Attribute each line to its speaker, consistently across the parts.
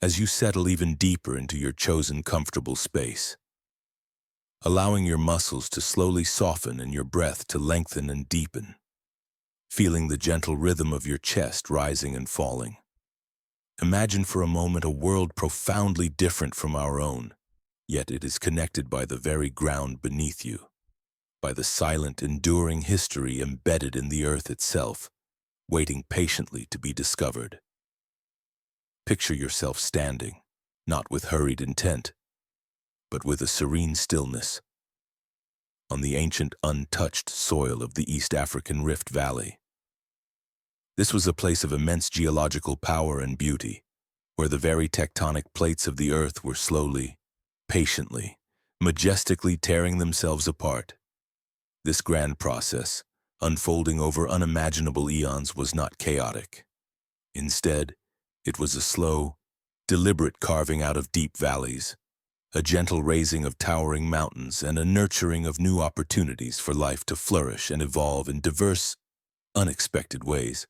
Speaker 1: as you settle even deeper into your chosen comfortable space, allowing your muscles to slowly soften and your breath to lengthen and deepen, feeling the gentle rhythm of your chest rising and falling. Imagine for a moment a world profoundly different from our own, yet it is connected by the very ground beneath you, by the silent, enduring history embedded in the earth itself, waiting patiently to be discovered. Picture yourself standing, not with hurried intent, but with a serene stillness, on the ancient, untouched soil of the East African Rift Valley. This was a place of immense geological power and beauty, where the very tectonic plates of the earth were slowly, patiently, majestically tearing themselves apart. This grand process, unfolding over unimaginable eons, was not chaotic. Instead, it was a slow, deliberate carving out of deep valleys, a gentle raising of towering mountains, and a nurturing of new opportunities for life to flourish and evolve in diverse, unexpected ways.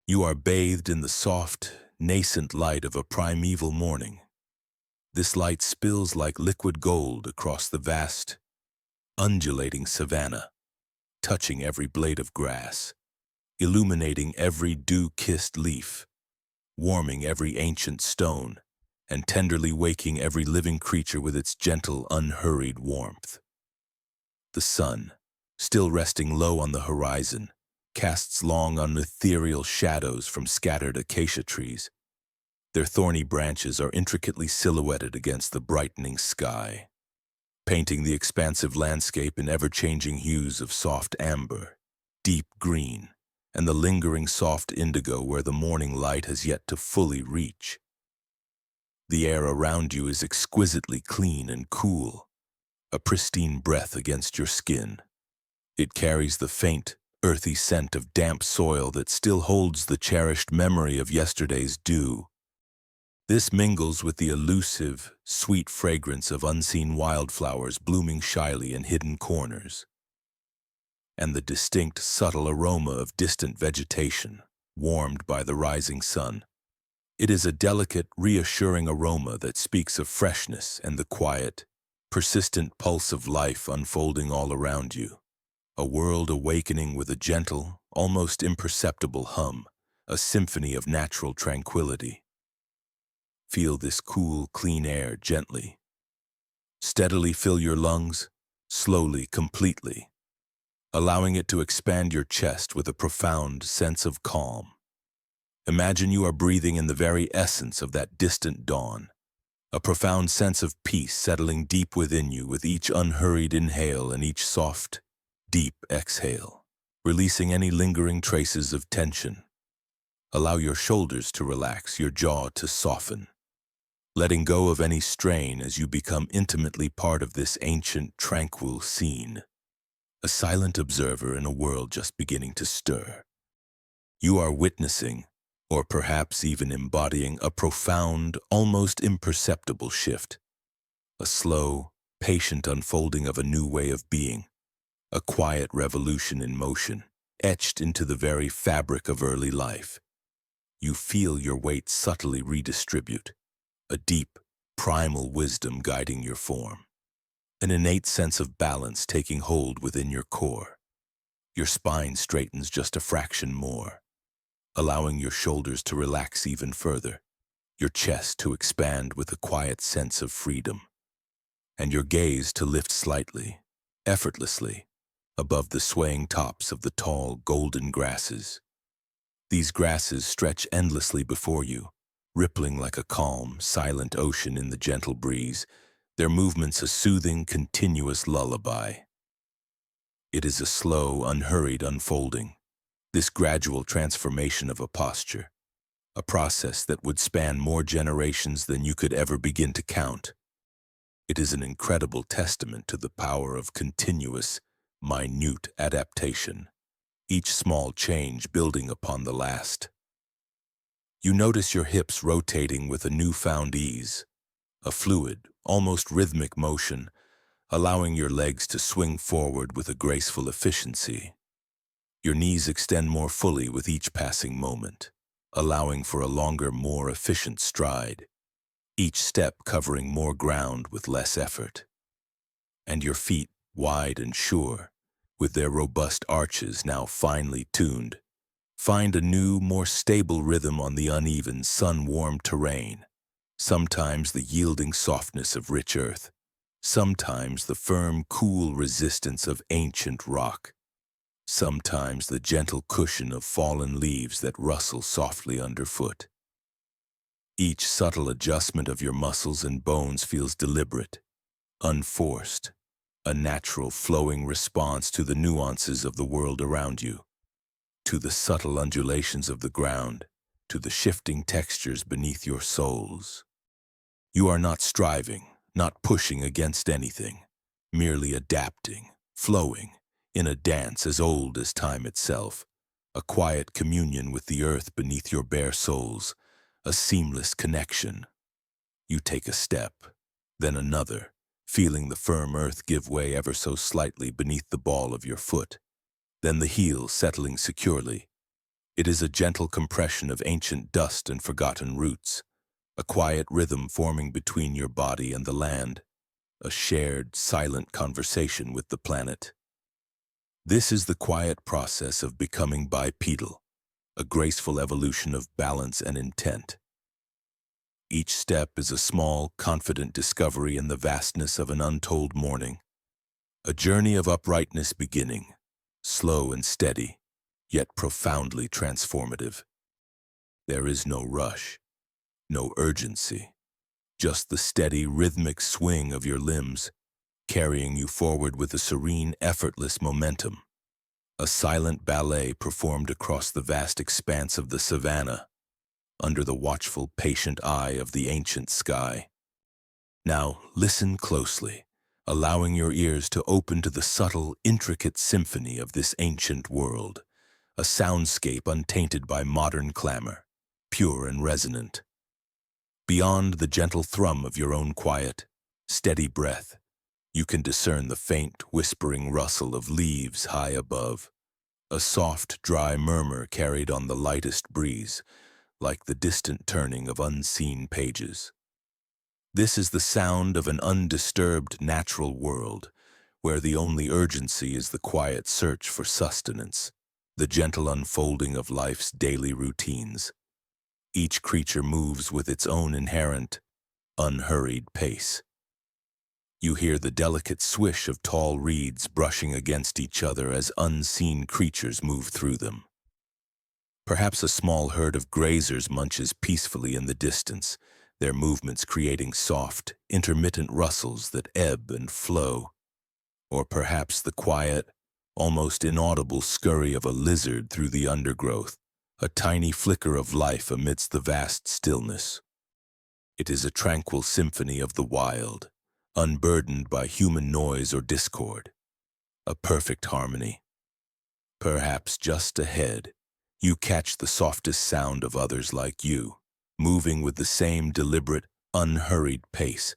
Speaker 1: You are bathed in the soft, nascent light of a primeval morning. This light spills like liquid gold across the vast, undulating savanna, touching every blade of grass, illuminating every dew-kissed leaf, warming every ancient stone, and tenderly waking every living creature with its gentle, unhurried warmth. The sun, still resting low on the horizon, casts long, unethereal shadows from scattered acacia trees. Their thorny branches are intricately silhouetted against the brightening sky, painting the expansive landscape in ever-changing hues of soft amber, deep green, and the lingering soft indigo where the morning light has yet to fully reach. The air around you is exquisitely clean and cool, a pristine breath against your skin. It carries the faint, earthy scent of damp soil that still holds the cherished memory of yesterday's dew. This mingles with the elusive, sweet fragrance of unseen wildflowers blooming shyly in hidden corners, and the distinct, subtle aroma of distant vegetation, warmed by the rising sun. It is a delicate, reassuring aroma that speaks of freshness and the quiet, persistent pulse of life unfolding all around you. A world awakening with a gentle, almost imperceptible hum, a symphony of natural tranquility. Feel this cool, clean air gently. Steadily fill your lungs, slowly, completely, allowing it to expand your chest with a profound sense of calm. Imagine you are breathing in the very essence of that distant dawn, a profound sense of peace settling deep within you with each unhurried inhale and each soft, deep exhale, releasing any lingering traces of tension. Allow your shoulders to relax, your jaw to soften, letting go of any strain as you become intimately part of this ancient, tranquil scene, a silent observer in a world just beginning to stir. You are witnessing, or perhaps even embodying, a profound, almost imperceptible shift, a slow, patient unfolding of a new way of being, a quiet revolution in motion, etched into the very fabric of early life. You feel your weight subtly redistribute, a deep, primal wisdom guiding your form, an innate sense of balance taking hold within your core. Your spine straightens just a fraction more, allowing your shoulders to relax even further, your chest to expand with a quiet sense of freedom, and your gaze to lift slightly, effortlessly, above the swaying tops of the tall, golden grasses. These grasses stretch endlessly before you, rippling like a calm, silent ocean in the gentle breeze, their movements a soothing, continuous lullaby. It is a slow, unhurried unfolding, this gradual transformation of a posture, a process that would span more generations than you could ever begin to count. It is an incredible testament to the power of continuous, minute adaptation, each small change building upon the last. You notice your hips rotating with a newfound ease, a fluid, almost rhythmic motion, allowing your legs to swing forward with a graceful efficiency. Your knees extend more fully with each passing moment, allowing for a longer, more efficient stride. each step covering more ground with less effort. And your feet, wide and sure, with their robust arches now finely tuned, find a new, more stable rhythm on the uneven, sun-warmed terrain. Sometimes the yielding softness of rich earth, sometimes the firm, cool resistance of ancient rock, sometimes the gentle cushion of fallen leaves that rustle softly underfoot. Each subtle adjustment of your muscles and bones feels deliberate, unforced, a natural flowing response to the nuances of the world around you, to the subtle undulations of the ground, to the shifting textures beneath your soles. You are not striving, not pushing against anything, merely adapting, flowing, in a dance as old as time itself, a quiet communion with the earth beneath your bare soles, a seamless connection. You take a step, then another, feeling the firm earth give way ever so slightly beneath the ball of your foot, then the heel settling securely. It is a gentle compression of ancient dust and forgotten roots, a quiet rhythm forming between your body and the land, a shared, silent conversation with the planet. This is the quiet process of becoming bipedal, a graceful evolution of balance and intent. Each step is a small, confident discovery in the vastness of an untold morning, a journey of uprightness beginning, slow and steady, yet profoundly transformative. There is no rush, no urgency, just the steady, rhythmic swing of your limbs, carrying you forward with a serene, effortless momentum. A silent ballet performed across the vast expanse of the savanna, under the watchful, patient eye of the ancient sky. Now listen closely, allowing your ears to open to the subtle, intricate symphony of this ancient world, a soundscape untainted by modern clamor, pure and resonant. Beyond the gentle thrum of your own quiet, steady breath, you can discern the faint, whispering rustle of leaves high above, a soft, dry murmur carried on the lightest breeze, like the distant turning of unseen pages. This is the sound of an undisturbed natural world, where the only urgency is the quiet search for sustenance, the gentle unfolding of life's daily routines. Each creature moves with its own inherent, unhurried pace. You hear the delicate swish of tall reeds brushing against each other as unseen creatures move through them. Perhaps a small herd of grazers munches peacefully in the distance, their movements creating soft, intermittent rustles that ebb and flow. Or perhaps the quiet, almost inaudible scurry of a lizard through the undergrowth, a tiny flicker of life amidst the vast stillness. It is a tranquil symphony of the wild, unburdened by human noise or discord, a perfect harmony. Perhaps just ahead, you catch the softest sound of others like you, moving with the same deliberate, unhurried pace,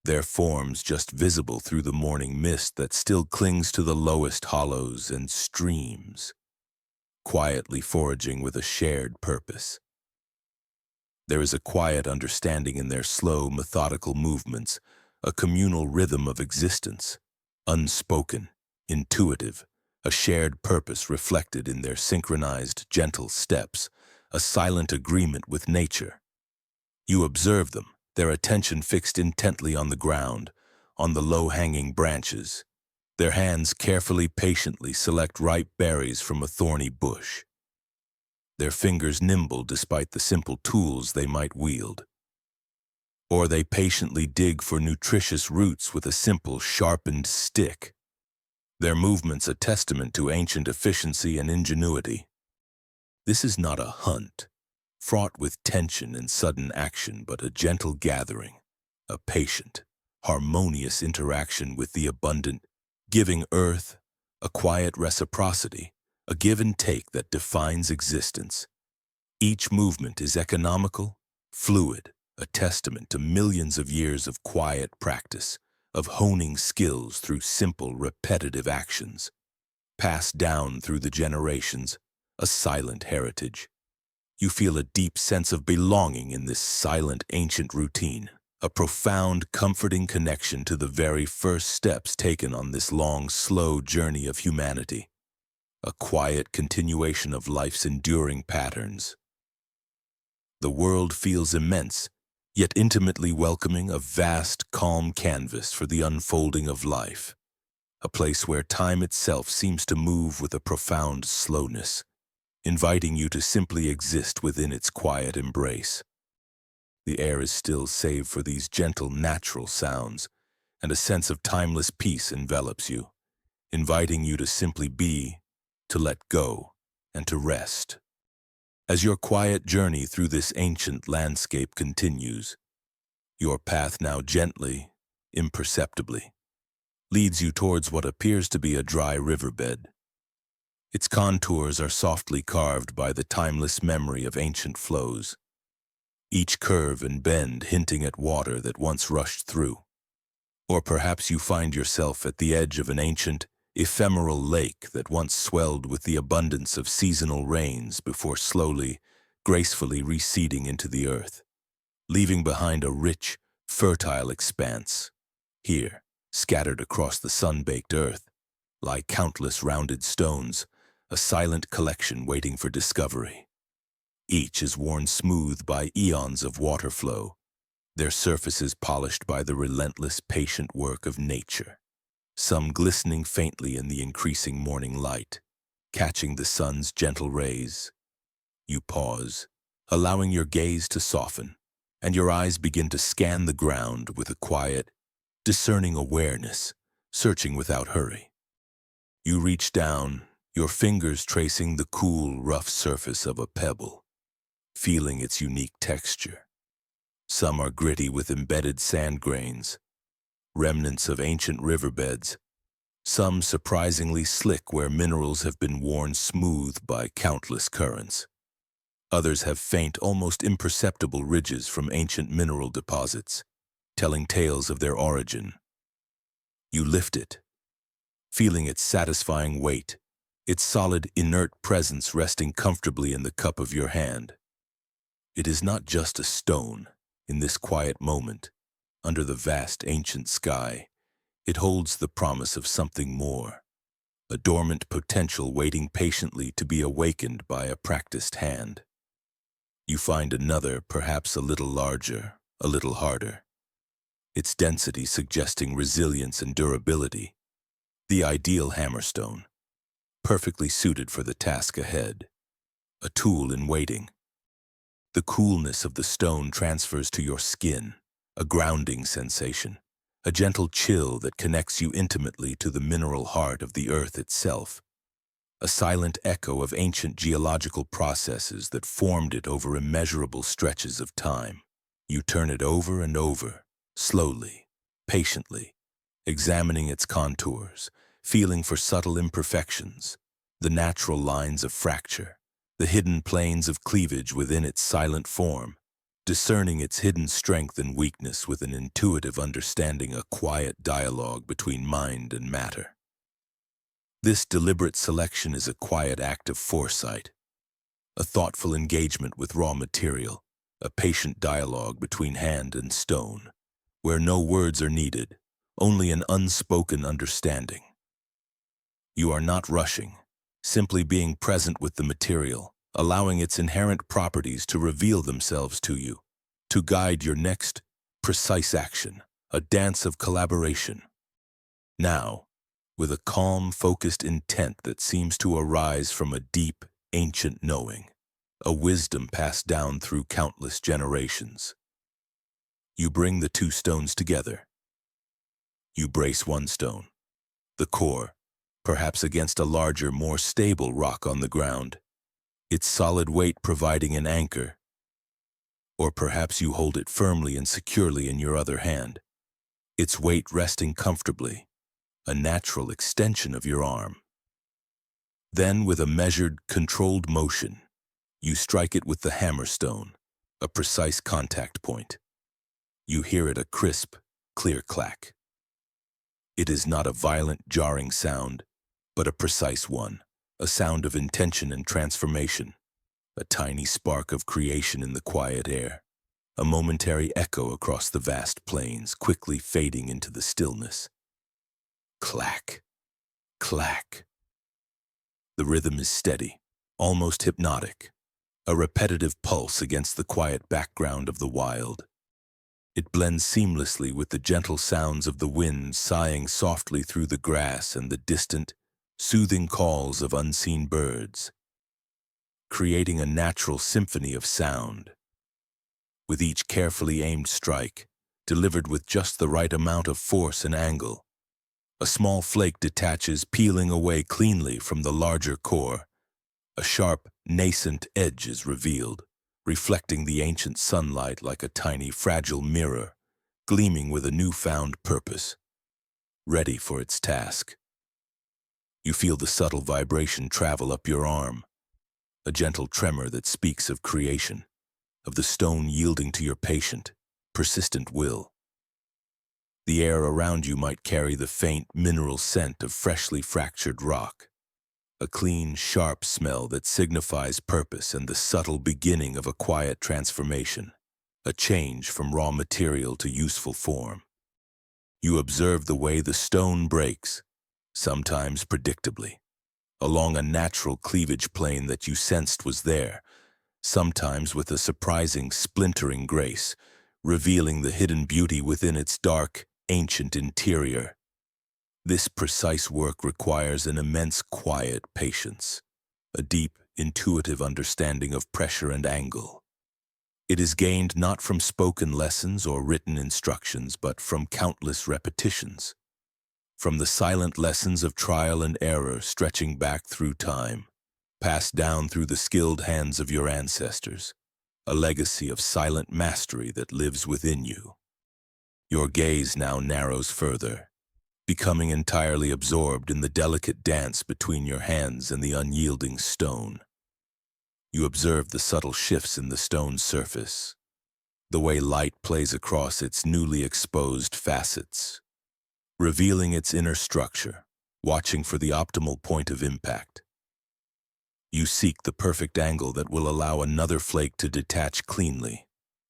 Speaker 1: their forms just visible through the morning mist that still clings to the lowest hollows and streams, quietly foraging with a shared purpose. There is a quiet understanding in their slow, methodical movements, a communal rhythm of existence, unspoken, intuitive, a shared purpose reflected in their synchronized, gentle steps, a silent agreement with nature. You observe them, their attention fixed intently on the ground, on the low-hanging branches. Their hands carefully, patiently select ripe berries from a thorny bush. Their fingers nimble despite the simple tools they might wield. Or they patiently dig for nutritious roots with a simple, sharpened stick. Their movements a testament to ancient efficiency and ingenuity. This is not a hunt, fraught with tension and sudden action, but a gentle gathering, a patient, harmonious interaction with the abundant, giving earth, a quiet reciprocity, a give and take that defines existence. Each movement is economical, fluid, a testament to millions of years of quiet practice, of honing skills through simple, repetitive actions, passed down through the generations, a silent heritage. You feel a deep sense of belonging in this silent, ancient routine, a profound, comforting connection to the very first steps taken on this long, slow journey of humanity, a quiet continuation of life's enduring patterns. The world feels immense, yet intimately welcoming, a vast, calm canvas for the unfolding of life, a place where time itself seems to move with a profound slowness, inviting you to simply exist within its quiet embrace. The air is still save for these gentle, natural sounds, and a sense of timeless peace envelops you, inviting you to simply be, to let go, and to rest. As your quiet journey through this ancient landscape continues, your path now gently, imperceptibly, leads you towards what appears to be a dry riverbed. Its contours are softly carved by the timeless memory of ancient flows, each curve and bend hinting at water that once rushed through. Or perhaps you find yourself at the edge of an ancient, ephemeral lake that once swelled with the abundance of seasonal rains before slowly, gracefully receding into the earth, leaving behind a rich, fertile expanse. Here, scattered across the sun-baked earth, lie countless rounded stones, a silent collection waiting for discovery. Each is worn smooth by eons of water flow, their surfaces polished by the relentless, patient work of nature, some glistening faintly in the increasing morning light, catching the sun's gentle rays. You pause, allowing your gaze to soften, and your eyes begin to scan the ground with a quiet, discerning awareness, searching without hurry. You reach down, your fingers tracing the cool, rough surface of a pebble, feeling its unique texture. Some are gritty with embedded sand grains, remnants of ancient riverbeds, some surprisingly slick where minerals have been worn smooth by countless currents. Others have faint, almost imperceptible ridges from ancient mineral deposits, telling tales of their origin. You lift it, feeling its satisfying weight, its solid, inert presence resting comfortably in the cup of your hand. It is not just a stone. In this quiet moment, under the vast ancient sky, it holds the promise of something more, a dormant potential waiting patiently to be awakened by a practiced hand. You find another, perhaps a little larger, a little harder, its density suggesting resilience and durability, the ideal hammerstone, perfectly suited for the task ahead, a tool in waiting. The coolness of the stone transfers to your skin, a grounding sensation, a gentle chill that connects you intimately to the mineral heart of the earth itself, a silent echo of ancient geological processes that formed it over immeasurable stretches of time. You turn it over and over, slowly, patiently, examining its contours, feeling for subtle imperfections, the natural lines of fracture, the hidden planes of cleavage within its silent form, discerning its hidden strength and weakness with an intuitive understanding, a quiet dialogue between mind and matter. This deliberate selection is a quiet act of foresight, a thoughtful engagement with raw material, a patient dialogue between hand and stone, where no words are needed, only an unspoken understanding. You are not rushing, simply being present with the material, allowing its inherent properties to reveal themselves to you, to guide your next precise action, a dance of collaboration. Now, with a calm, focused intent that seems to arise from a deep, ancient knowing, a wisdom passed down through countless generations. You bring the two stones together. You brace one stone, the core, perhaps against a larger, more stable rock on the ground, its solid weight providing an anchor. Or perhaps you hold it firmly and securely in your other hand, its weight resting comfortably, a natural extension of your arm. Then, with a measured, controlled motion, you strike it with the hammerstone, a precise contact point. You hear it a crisp, clear clack. It is not a violent, jarring sound, but a precise one, a sound of intention and transformation, a tiny spark of creation in the quiet air, a momentary echo across the vast plains, quickly fading into the stillness. Clack, clack. The rhythm is steady, almost hypnotic, a repetitive pulse against the quiet background of the wild. It blends seamlessly with the gentle sounds of the wind sighing softly through the grass and the distant, soothing calls of unseen birds, creating a natural symphony of sound. With each carefully aimed strike, delivered with just the right amount of force and angle, a small flake detaches, peeling away cleanly from the larger core. A sharp, nascent edge is revealed, reflecting the ancient sunlight like a tiny, fragile mirror, gleaming with a newfound purpose, ready for its task. You feel the subtle vibration travel up your arm, a gentle tremor that speaks of creation, of the stone yielding to your patient, persistent will. The air around you might carry the faint, mineral scent of freshly fractured rock, a clean, sharp smell that signifies purpose and the subtle beginning of a quiet transformation, a change from raw material to useful form. You observe the way the stone breaks, sometimes predictably, along a natural cleavage plane that you sensed was there, sometimes with a surprising splintering grace, revealing the hidden beauty within its dark, ancient interior. This precise work requires an immense quiet patience, a deep, intuitive understanding of pressure and angle. It is gained not from spoken lessons or written instructions, but from countless repetitions, from the silent lessons of trial and error stretching back through time, passed down through the skilled hands of your ancestors, a legacy of silent mastery that lives within you. Your gaze now narrows further, becoming entirely absorbed in the delicate dance between your hands and the unyielding stone. You observe the subtle shifts in the stone's surface, the way light plays across its newly exposed facets, revealing its inner structure, watching for the optimal point of impact. You seek the perfect angle that will allow another flake to detach cleanly,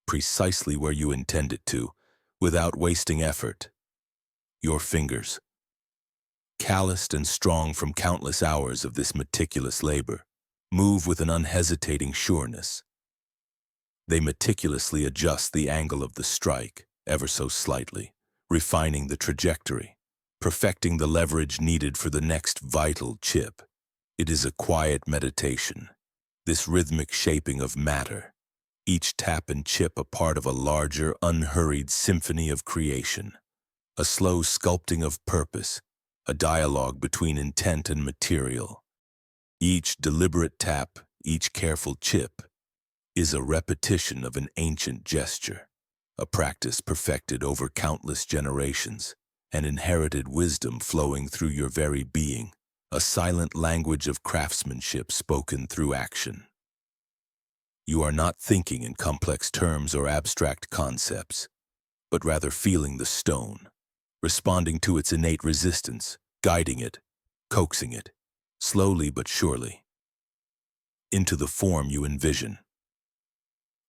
Speaker 1: precisely where you intend it to, without wasting effort. Your fingers, calloused and strong from countless hours of this meticulous labor, move with an unhesitating sureness. They meticulously adjust the angle of the strike, ever so slightly, refining the trajectory, perfecting the leverage needed for the next vital chip. It is a quiet meditation, this rhythmic shaping of matter, each tap and chip a part of a larger, unhurried symphony of creation, a slow sculpting of purpose, a dialogue between intent and material. Each deliberate tap, each careful chip, is a repetition of an ancient gesture, a practice perfected over countless generations, an inherited wisdom flowing through your very being, a silent language of craftsmanship spoken through action. You are not thinking in complex terms or abstract concepts, but rather feeling the stone, responding to its innate resistance, guiding it, coaxing it, slowly but surely, into the form you envision.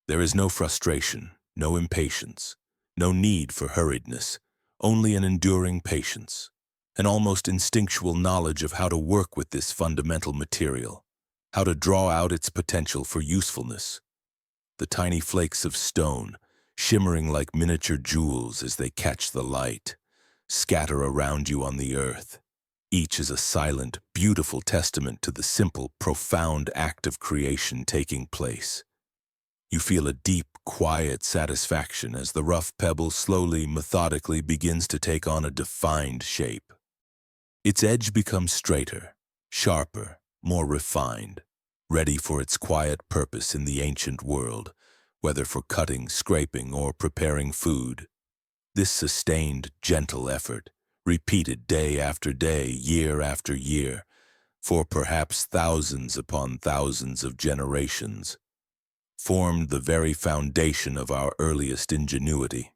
Speaker 1: There is no frustration, no impatience, no need for hurriedness, only an enduring patience, an almost instinctual knowledge of how to work with this fundamental material, how to draw out its potential for usefulness. The tiny flakes of stone, shimmering like miniature jewels as they catch the light, scatter around you on the earth. Each is a silent, beautiful testament to the simple, profound act of creation taking place. You feel a deep, quiet satisfaction as the rough pebble slowly, methodically begins to take on a defined shape. Its edge becomes straighter, sharper, more refined, ready for its quiet purpose in the ancient world, whether for cutting, scraping, or preparing food. This sustained, gentle effort, repeated day after day, year after year, for perhaps thousands upon thousands of generations, formed the very foundation of our earliest ingenuity.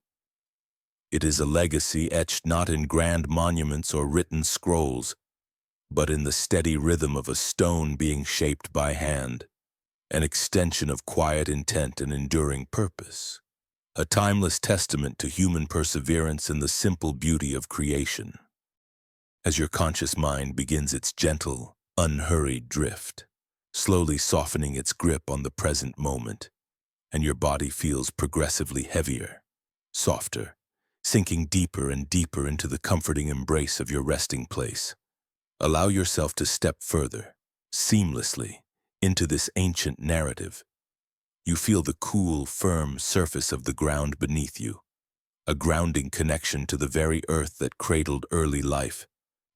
Speaker 1: It is a legacy etched not in grand monuments or written scrolls, but in the steady rhythm of a stone being shaped by hand, an extension of quiet intent and enduring purpose, a timeless testament to human perseverance and the simple beauty of creation. As your conscious mind begins its gentle, unhurried drift, slowly softening its grip on the present moment, and your body feels progressively heavier, softer, sinking deeper and deeper into the comforting embrace of your resting place, allow yourself to step further, seamlessly, into this ancient narrative. You feel the cool, firm surface of the ground beneath you, a grounding connection to the very earth that cradled early life,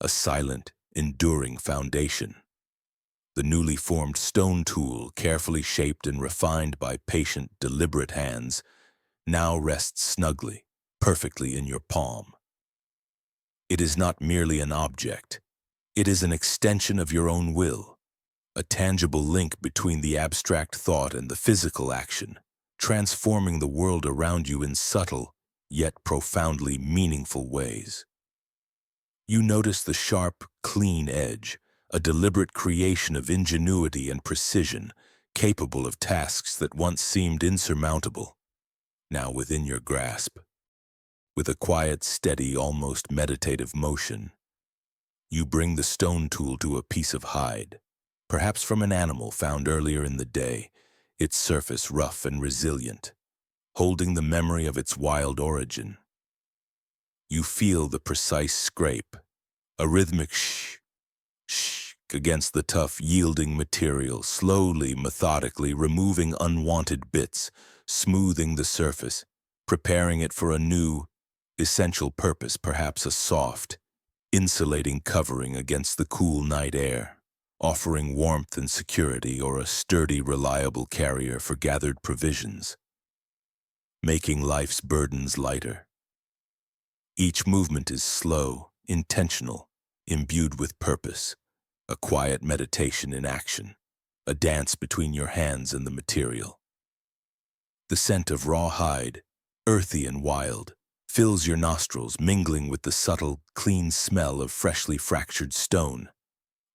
Speaker 1: a silent, enduring foundation. The newly formed stone tool, carefully shaped and refined by patient, deliberate hands, now rests snugly, perfectly in your palm. It is not merely an object. It is an extension of your own will, a tangible link between the abstract thought and the physical action, transforming the world around you in subtle, yet profoundly meaningful ways. You notice the sharp, clean edge, a deliberate creation of ingenuity and precision, capable of tasks that once seemed insurmountable, now within your grasp. With a quiet, steady, almost meditative motion, you bring the stone tool to a piece of hide, perhaps from an animal found earlier in the day, its surface rough and resilient, holding the memory of its wild origin. You feel the precise scrape, a rhythmic shh against the tough, yielding material, slowly, methodically removing unwanted bits, smoothing the surface, preparing it for a new, essential purpose, perhaps a soft, insulating covering against the cool night air, offering warmth and security, or a sturdy, reliable carrier for gathered provisions, making life's burdens lighter. Each movement is slow, intentional, imbued with purpose, a quiet meditation in action, a dance between your hands and the material. The scent of raw hide, earthy and wild, fills your nostrils, mingling with the subtle, clean smell of freshly fractured stone,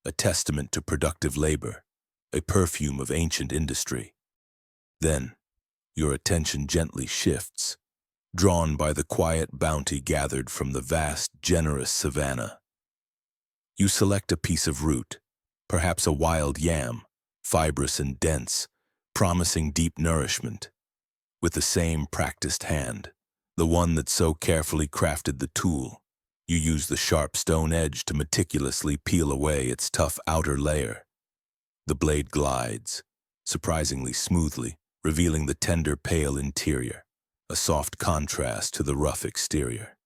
Speaker 1: a testament to productive labor, a perfume of ancient industry. Then, your attention gently shifts, drawn by the quiet bounty gathered from the vast, generous savanna. You select a piece of root, perhaps a wild yam, fibrous and dense, promising deep nourishment. With the same practiced hand, the one that so carefully crafted the tool, you use the sharp stone edge to meticulously peel away its tough outer layer. The blade glides, surprisingly smoothly, revealing the tender, pale interior, a soft contrast to the rough exterior.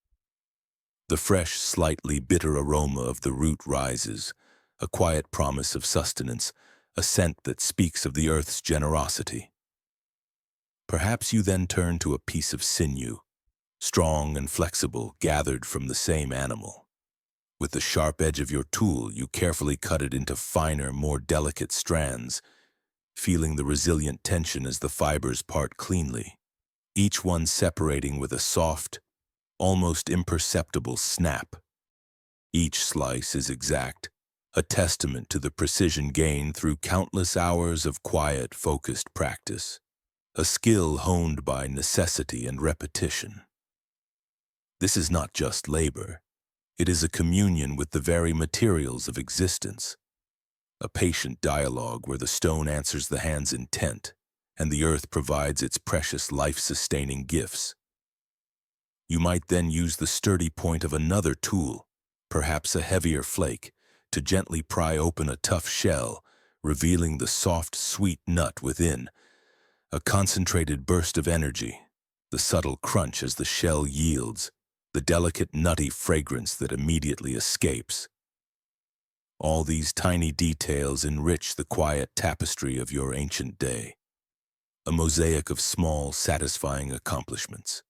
Speaker 1: The fresh, slightly bitter aroma of the root rises, a quiet promise of sustenance, a scent that speaks of the earth's generosity. Perhaps you then turn to a piece of sinew, strong and flexible, gathered from the same animal. With the sharp edge of your tool, you carefully cut it into finer, more delicate strands, feeling the resilient tension as the fibers part cleanly, each one separating with a soft, almost imperceptible snap. Each slice is exact, a testament to the precision gained through countless hours of quiet, focused practice, a skill honed by necessity and repetition. This is not just labor. It is a communion with the very materials of existence, a patient dialogue where the stone answers the hand's intent, and the earth provides its precious life-sustaining gifts. You might then use the sturdy point of another tool, perhaps a heavier flake, to gently pry open a tough shell, revealing the soft, sweet nut within, a concentrated burst of energy, the subtle crunch as the shell yields, the delicate, nutty fragrance that immediately escapes. All these tiny details enrich the quiet tapestry of your ancient day, a mosaic of small, satisfying accomplishments.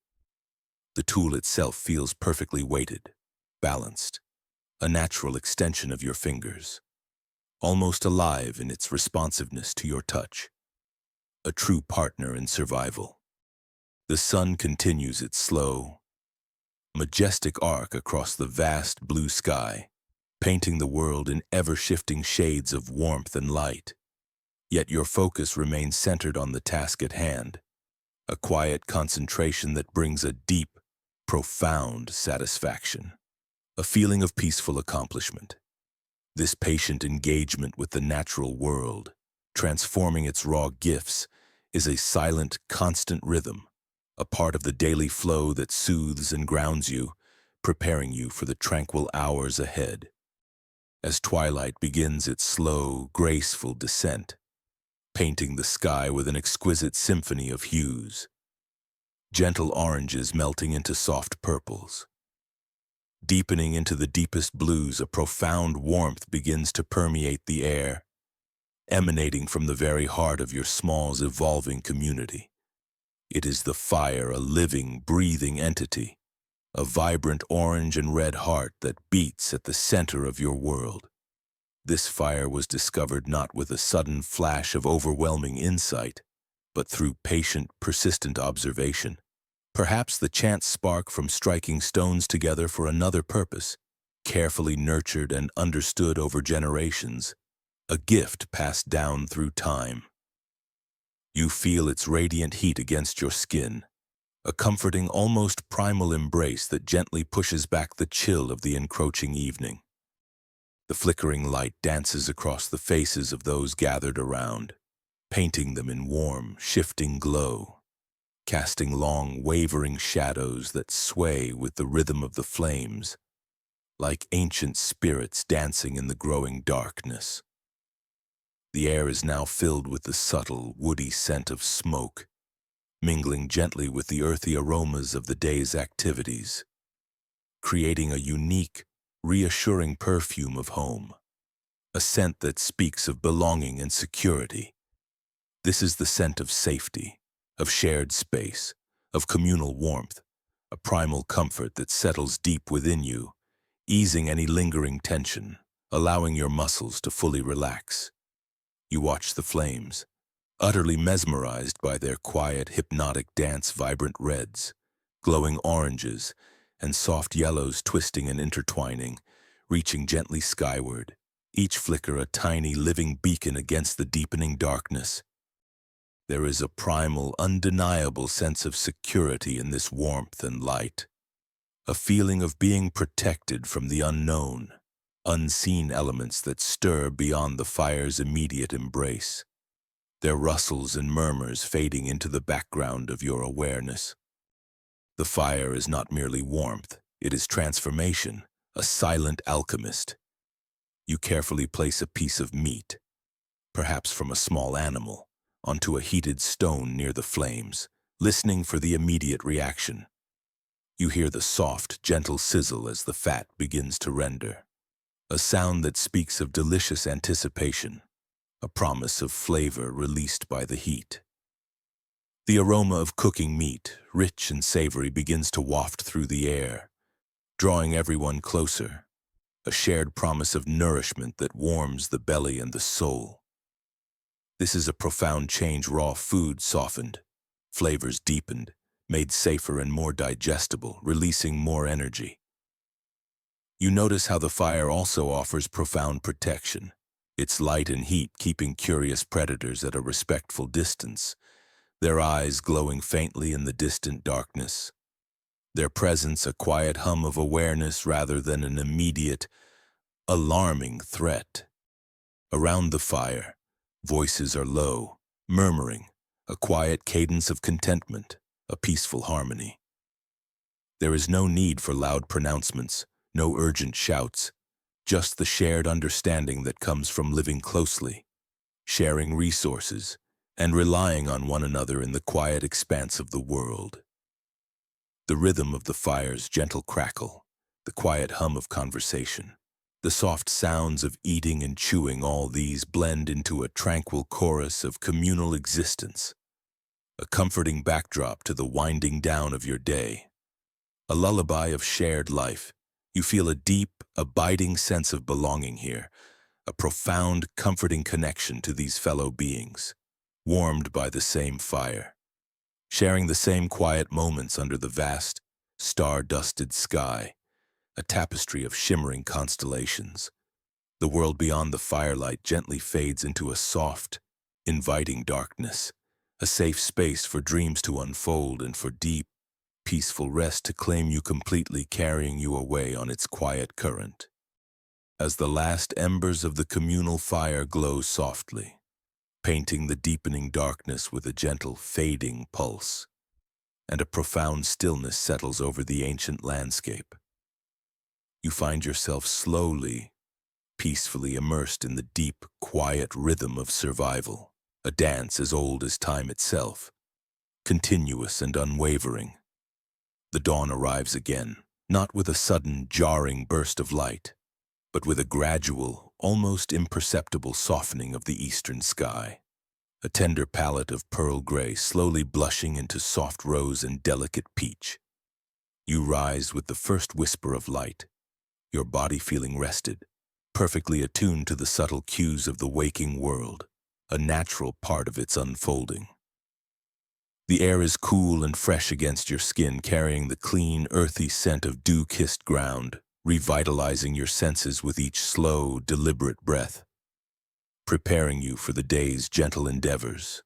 Speaker 1: The tool itself feels perfectly weighted, balanced, a natural extension of your fingers, almost alive in its responsiveness to your touch, a true partner in survival. The sun continues its slow, majestic arc across the vast blue sky, painting the world in ever-shifting shades of warmth and light. Yet your focus remains centered on the task at hand, a quiet concentration that brings a deep, profound satisfaction, a feeling of peaceful accomplishment. This patient engagement with the natural world, transforming its raw gifts, is a silent, constant rhythm, a part of the daily flow that soothes and grounds you, preparing you for the tranquil hours ahead. As twilight begins its slow, graceful descent, painting the sky with an exquisite symphony of hues, gentle oranges melting into soft purples. Deepening into the deepest blues, a profound warmth begins to permeate the air, emanating from the very heart of your small's evolving community. It is the fire, a living, breathing entity, a vibrant orange and red heart that beats at the center of your world. This fire was discovered not with a sudden flash of overwhelming insight, but through patient, persistent observation. Perhaps the chance spark from striking stones together for another purpose, carefully nurtured and understood over generations, a gift passed down through time. You feel its radiant heat against your skin, a comforting, almost primal embrace that gently pushes back the chill of the encroaching evening. The flickering light dances across the faces of those gathered around, painting them in warm, shifting glow, casting long, wavering shadows that sway with the rhythm of the flames, like ancient spirits dancing in the growing darkness. The air is now filled with the subtle, woody scent of smoke, mingling gently with the earthy aromas of the day's activities, creating a unique, reassuring perfume of home, a scent that speaks of belonging and security. This is the scent of safety, of shared space, of communal warmth, a primal comfort that settles deep within you, easing any lingering tension, allowing your muscles to fully relax. You watch the flames, utterly mesmerized by their quiet, hypnotic dance, vibrant reds, glowing oranges, and soft yellows twisting and intertwining, reaching gently skyward, each flicker a tiny, living beacon against the deepening darkness. There is a primal, undeniable sense of security in this warmth and light, a feeling of being protected from the unknown, unseen elements that stir beyond the fire's immediate embrace, their rustles and murmurs fading into the background of your awareness. The fire is not merely warmth, it is transformation, a silent alchemist. You carefully place a piece of meat, perhaps from a small animal, onto a heated stone near the flames, listening for the immediate reaction. You hear the soft, gentle sizzle as the fat begins to render, a sound that speaks of delicious anticipation, a promise of flavor released by the heat. The aroma of cooking meat, rich and savory, begins to waft through the air, drawing everyone closer, a shared promise of nourishment that warms the belly and the soul. This is a profound change. Raw food softened, flavors deepened, made safer and more digestible, releasing more energy. You notice how the fire also offers profound protection, its light and heat keeping curious predators at a respectful distance, their eyes glowing faintly in the distant darkness, their presence a quiet hum of awareness rather than an immediate, alarming threat. Around the fire, voices are low, murmuring, a quiet cadence of contentment, a peaceful harmony. There is no need for loud pronouncements, no urgent shouts, just the shared understanding that comes from living closely, sharing resources, and relying on one another in the quiet expanse of the world. The rhythm of the fire's gentle crackle, the quiet hum of conversation, the soft sounds of eating and chewing, all these blend into a tranquil chorus of communal existence, a comforting backdrop to the winding down of your day, a lullaby of shared life. You feel a deep, abiding sense of belonging here, a profound, comforting connection to these fellow beings, warmed by the same fire, sharing the same quiet moments under the vast, star-dusted sky, a tapestry of shimmering constellations. The world beyond the firelight gently fades into a soft, inviting darkness, a safe space for dreams to unfold and for deep, peaceful rest to claim you completely, carrying you away on its quiet current. As the last embers of the communal fire glow softly, painting the deepening darkness with a gentle, fading pulse, and a profound stillness settles over the ancient landscape, you find yourself slowly, peacefully immersed in the deep, quiet rhythm of survival, a dance as old as time itself, continuous and unwavering. The dawn arrives again, not with a sudden, jarring burst of light, but with a gradual, almost imperceptible softening of the eastern sky. A tender palette of pearl gray slowly blushing into soft rose and delicate peach. You rise with the first whisper of light, your body feeling rested, perfectly attuned to the subtle cues of the waking world, a natural part of its unfolding. The air is cool and fresh against your skin, carrying the clean, earthy scent of dew-kissed ground, revitalizing your senses with each slow, deliberate breath, preparing you for the day's gentle endeavors.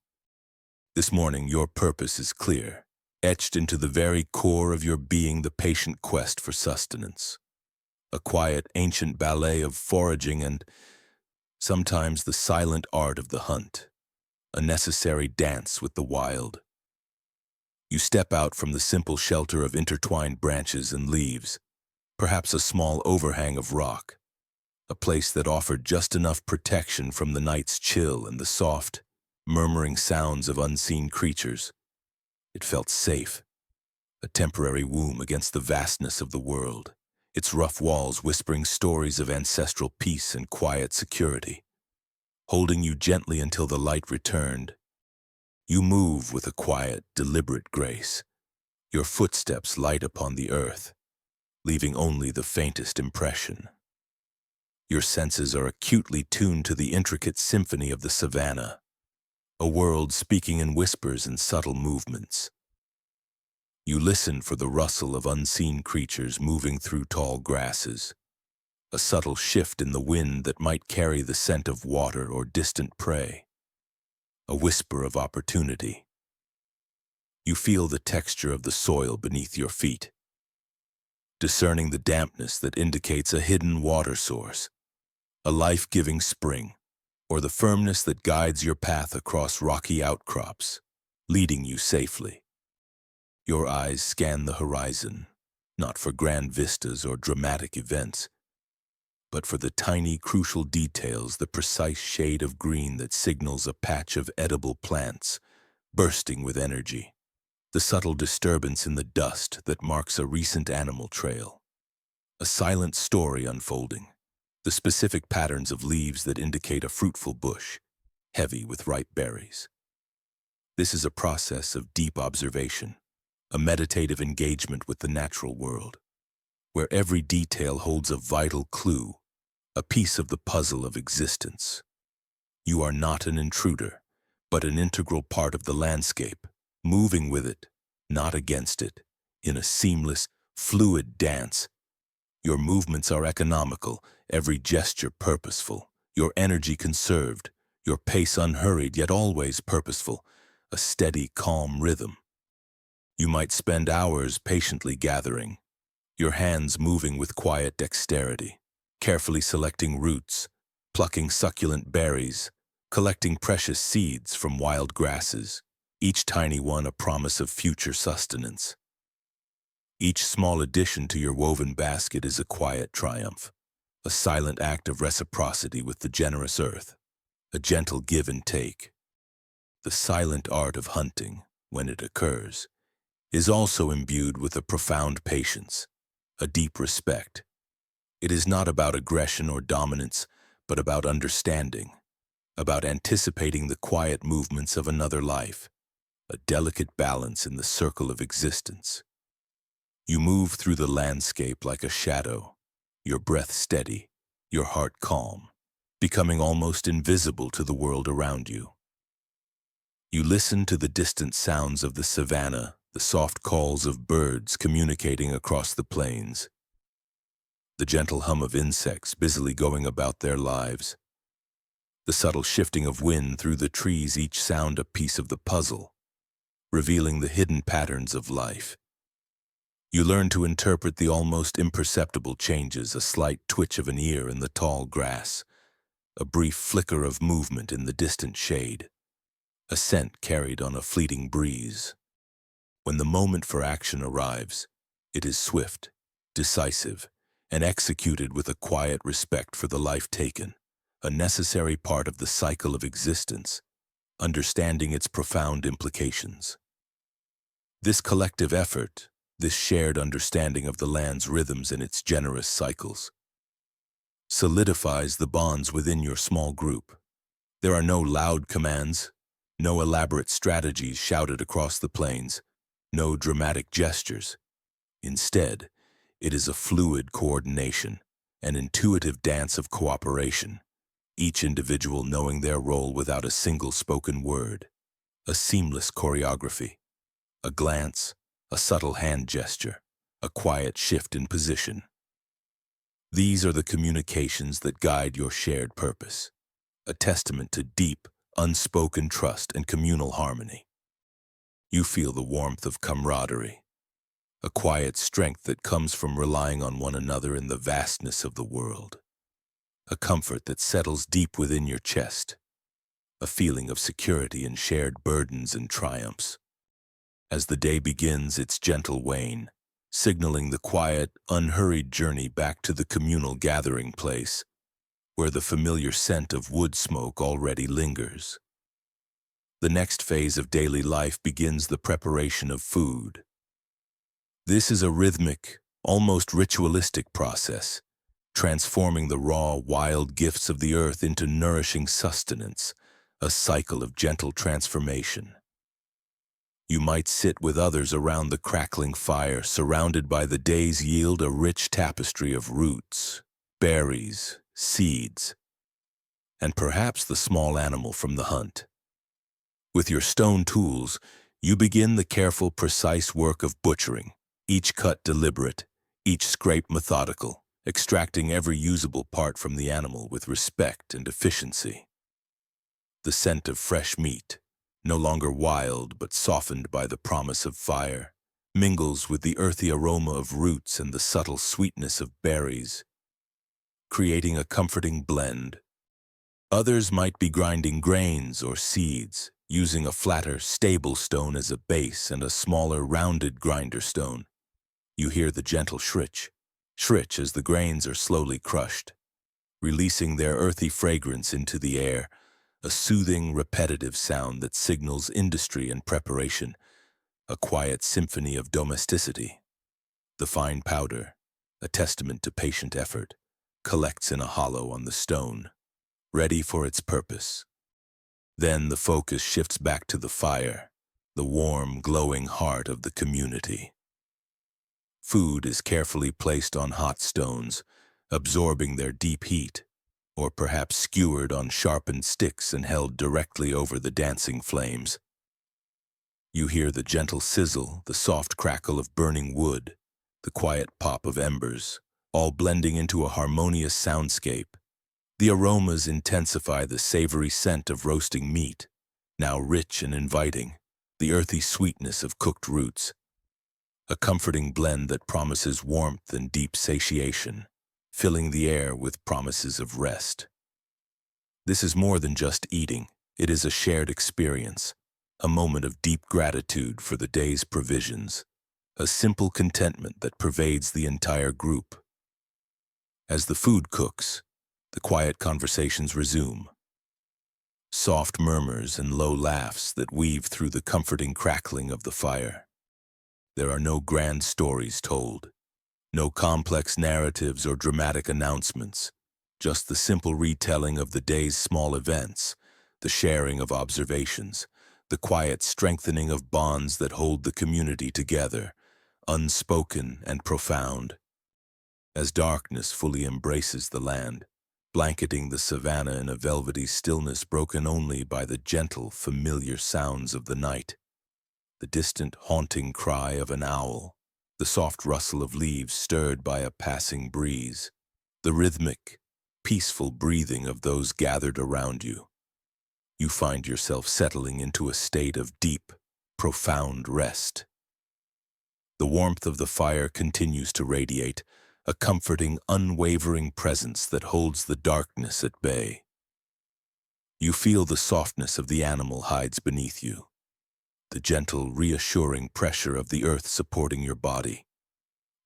Speaker 1: This morning, your purpose is clear, etched into the very core of your being, the patient quest for sustenance. A quiet, ancient ballet of foraging and, sometimes, the silent art of the hunt, a necessary dance with the wild. You step out from the simple shelter of intertwined branches and leaves, perhaps a small overhang of rock, a place that offered just enough protection from the night's chill and the soft, murmuring sounds of unseen creatures. It felt safe, a temporary womb against the vastness of the world, its rough walls whispering stories of ancestral peace and quiet security. Holding you gently until the light returned, you move with a quiet, deliberate grace, your footsteps light upon the earth, leaving only the faintest impression. Your senses are acutely tuned to the intricate symphony of the savanna, a world speaking in whispers and subtle movements. You listen for the rustle of unseen creatures moving through tall grasses, a subtle shift in the wind that might carry the scent of water or distant prey, a whisper of opportunity. You feel the texture of the soil beneath your feet, discerning the dampness that indicates a hidden water source, a life-giving spring, or the firmness that guides your path across rocky outcrops, leading you safely. Your eyes scan the horizon, not for grand vistas or dramatic events, but for the tiny, crucial details, the precise shade of green that signals a patch of edible plants bursting with energy, the subtle disturbance in the dust that marks a recent animal trail, a silent story unfolding, the specific patterns of leaves that indicate a fruitful bush, heavy with ripe berries. This is a process of deep observation, a meditative engagement with the natural world, where every detail holds a vital clue, a piece of the puzzle of existence. You are not an intruder, but an integral part of the landscape, moving with it, not against it, in a seamless, fluid dance. Your movements are economical, every gesture purposeful, your energy conserved, your pace unhurried yet always purposeful, a steady, calm rhythm. You might spend hours patiently gathering, your hands moving with quiet dexterity, carefully selecting roots, plucking succulent berries, collecting precious seeds from wild grasses, each tiny one a promise of future sustenance. Each small addition to your woven basket is a quiet triumph, a silent act of reciprocity with the generous earth, a gentle give and take. The silent art of hunting, when it occurs, is also imbued with a profound patience, a deep respect. It is not about aggression or dominance, but about understanding, about anticipating the quiet movements of another life, a delicate balance in the circle of existence. You move through the landscape like a shadow, your breath steady, your heart calm, becoming almost invisible to the world around you. You listen to the distant sounds of the savanna, the soft calls of birds communicating across the plains, the gentle hum of insects busily going about their lives. The subtle shifting of wind through the trees, each sound a piece of the puzzle, revealing the hidden patterns of life. You learn to interpret the almost imperceptible changes, a slight twitch of an ear in the tall grass, a brief flicker of movement in the distant shade, a scent carried on a fleeting breeze. When the moment for action arrives, it is swift, decisive, and executed with a quiet respect for the life taken, a necessary part of the cycle of existence, understanding its profound implications. This collective effort, this shared understanding of the land's rhythms and its generous cycles, solidifies the bonds within your small group. There are no loud commands, no elaborate strategies shouted across the plains, no dramatic gestures. Instead, it is a fluid coordination, an intuitive dance of cooperation, each individual knowing their role without a single spoken word, a seamless choreography, a glance, a subtle hand gesture, a quiet shift in position. These are the communications that guide your shared purpose, a testament to deep, unspoken trust and communal harmony. You feel the warmth of camaraderie, a quiet strength that comes from relying on one another in the vastness of the world, a comfort that settles deep within your chest, a feeling of security in shared burdens and triumphs. As the day begins its gentle wane, signaling the quiet, unhurried journey back to the communal gathering place, where the familiar scent of wood smoke already lingers. The next phase of daily life begins the preparation of food. This is a rhythmic, almost ritualistic process, transforming the raw, wild gifts of the earth into nourishing sustenance, a cycle of gentle transformation. You might sit with others around the crackling fire, surrounded by the day's yield, a rich tapestry of roots, berries, seeds, and perhaps the small animal from the hunt. With your stone tools, you begin the careful, precise work of butchering, each cut deliberate, each scrape methodical, extracting every usable part from the animal with respect and efficiency. The scent of fresh meat, no longer wild but softened by the promise of fire, mingles with the earthy aroma of roots and the subtle sweetness of berries, creating a comforting blend. Others might be grinding grains or seeds, using a flatter, stable stone as a base and a smaller, rounded grinder stone. You hear the gentle shritch as the grains are slowly crushed, releasing their earthy fragrance into the air, a soothing, repetitive sound that signals industry and preparation, a quiet symphony of domesticity. The fine powder, a testament to patient effort, collects in a hollow on the stone, ready for its purpose. Then the focus shifts back to the fire, the warm, glowing heart of the community. Food is carefully placed on hot stones, absorbing their deep heat, or perhaps skewered on sharpened sticks and held directly over the dancing flames. You hear the gentle sizzle, the soft crackle of burning wood, the quiet pop of embers, all blending into a harmonious soundscape. The aromas intensify the savory scent of roasting meat, now rich and inviting, the earthy sweetness of cooked roots, a comforting blend that promises warmth and deep satiation, filling the air with promises of rest. This is more than just eating. It is a shared experience, a moment of deep gratitude for the day's provisions, a simple contentment that pervades the entire group. As the food cooks, the quiet conversations resume. Soft murmurs and low laughs that weave through the comforting crackling of the fire. There are no grand stories told, no complex narratives or dramatic announcements, just the simple retelling of the day's small events, the sharing of observations, the quiet strengthening of bonds that hold the community together, unspoken and profound. As darkness fully embraces the land, blanketing the savanna in a velvety stillness broken only by the gentle, familiar sounds of the night, the distant, haunting cry of an owl, the soft rustle of leaves stirred by a passing breeze, the rhythmic, peaceful breathing of those gathered around you. You find yourself settling into a state of deep, profound rest. The warmth of the fire continues to radiate, a comforting, unwavering presence that holds the darkness at bay. You feel the softness of the animal hides beneath you, the gentle, reassuring pressure of the earth supporting your body,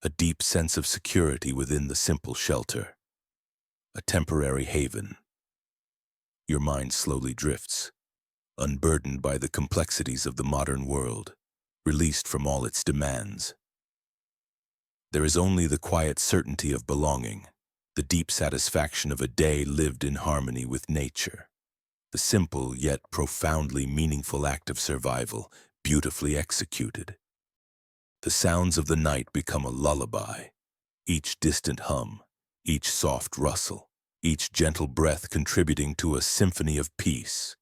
Speaker 1: a deep sense of security within the simple shelter, a temporary haven. Your mind slowly drifts, unburdened by the complexities of the modern world, released from all its demands. There is only the quiet certainty of belonging, the deep satisfaction of a day lived in harmony with nature, the simple yet profoundly meaningful act of survival, beautifully executed. The sounds of the night become a lullaby, each distant hum, each soft rustle, each gentle breath contributing to a symphony of peace,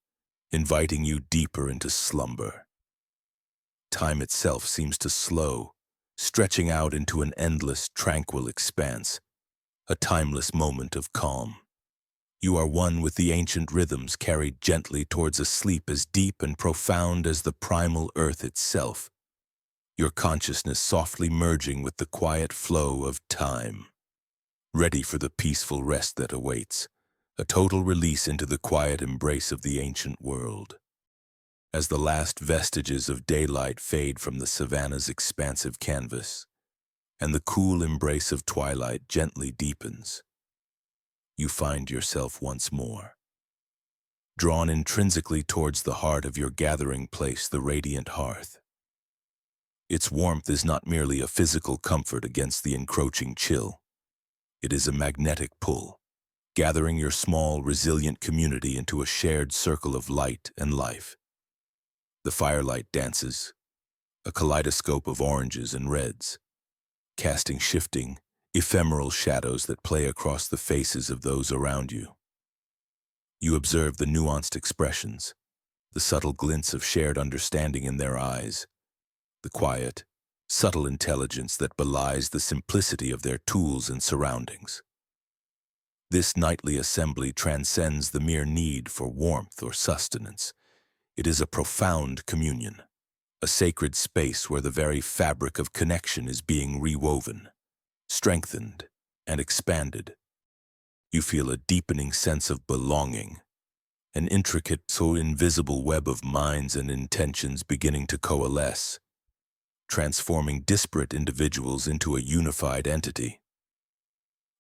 Speaker 1: inviting you deeper into slumber. Time itself seems to slow, stretching out into an endless, tranquil expanse, a timeless moment of calm. You are one with the ancient rhythms carried gently towards a sleep as deep and profound as the primal earth itself, your consciousness softly merging with the quiet flow of time, ready for the peaceful rest that awaits, a total release into the quiet embrace of the ancient world. As the last vestiges of daylight fade from the savannah's expansive canvas, and the cool embrace of twilight gently deepens, you find yourself once more, drawn intrinsically towards the heart of your gathering place, the radiant hearth. Its warmth is not merely a physical comfort against the encroaching chill. It is a magnetic pull, gathering your small, resilient community into a shared circle of light and life. The firelight dances, a kaleidoscope of oranges and reds, casting shifting, ephemeral shadows that play across the faces of those around you. You observe the nuanced expressions, the subtle glints of shared understanding in their eyes, the quiet, subtle intelligence that belies the simplicity of their tools and surroundings. This nightly assembly transcends the mere need for warmth or sustenance. It is a profound communion, a sacred space where the very fabric of connection is being rewoven, strengthened, and expanded. You feel a deepening sense of belonging, an intricate, so invisible web of minds and intentions beginning to coalesce, transforming disparate individuals into a unified entity.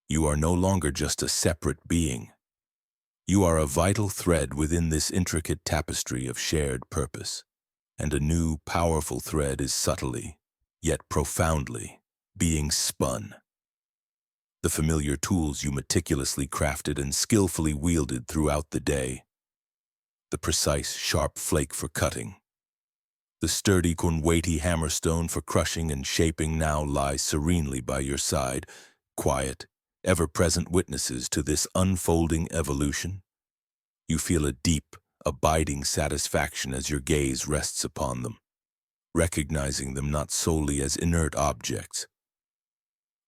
Speaker 1: You are no longer just a separate being. You are a vital thread within this intricate tapestry of shared purpose, and a new, powerful thread is subtly, yet profoundly, being spun. The familiar tools you meticulously crafted and skillfully wielded throughout the day, the precise, sharp flake for cutting, the sturdy, weighty hammerstone for crushing and shaping now lie serenely by your side, quiet, ever-present witnesses to this unfolding evolution. You feel a deep, abiding satisfaction as your gaze rests upon them, recognizing them not solely as inert objects,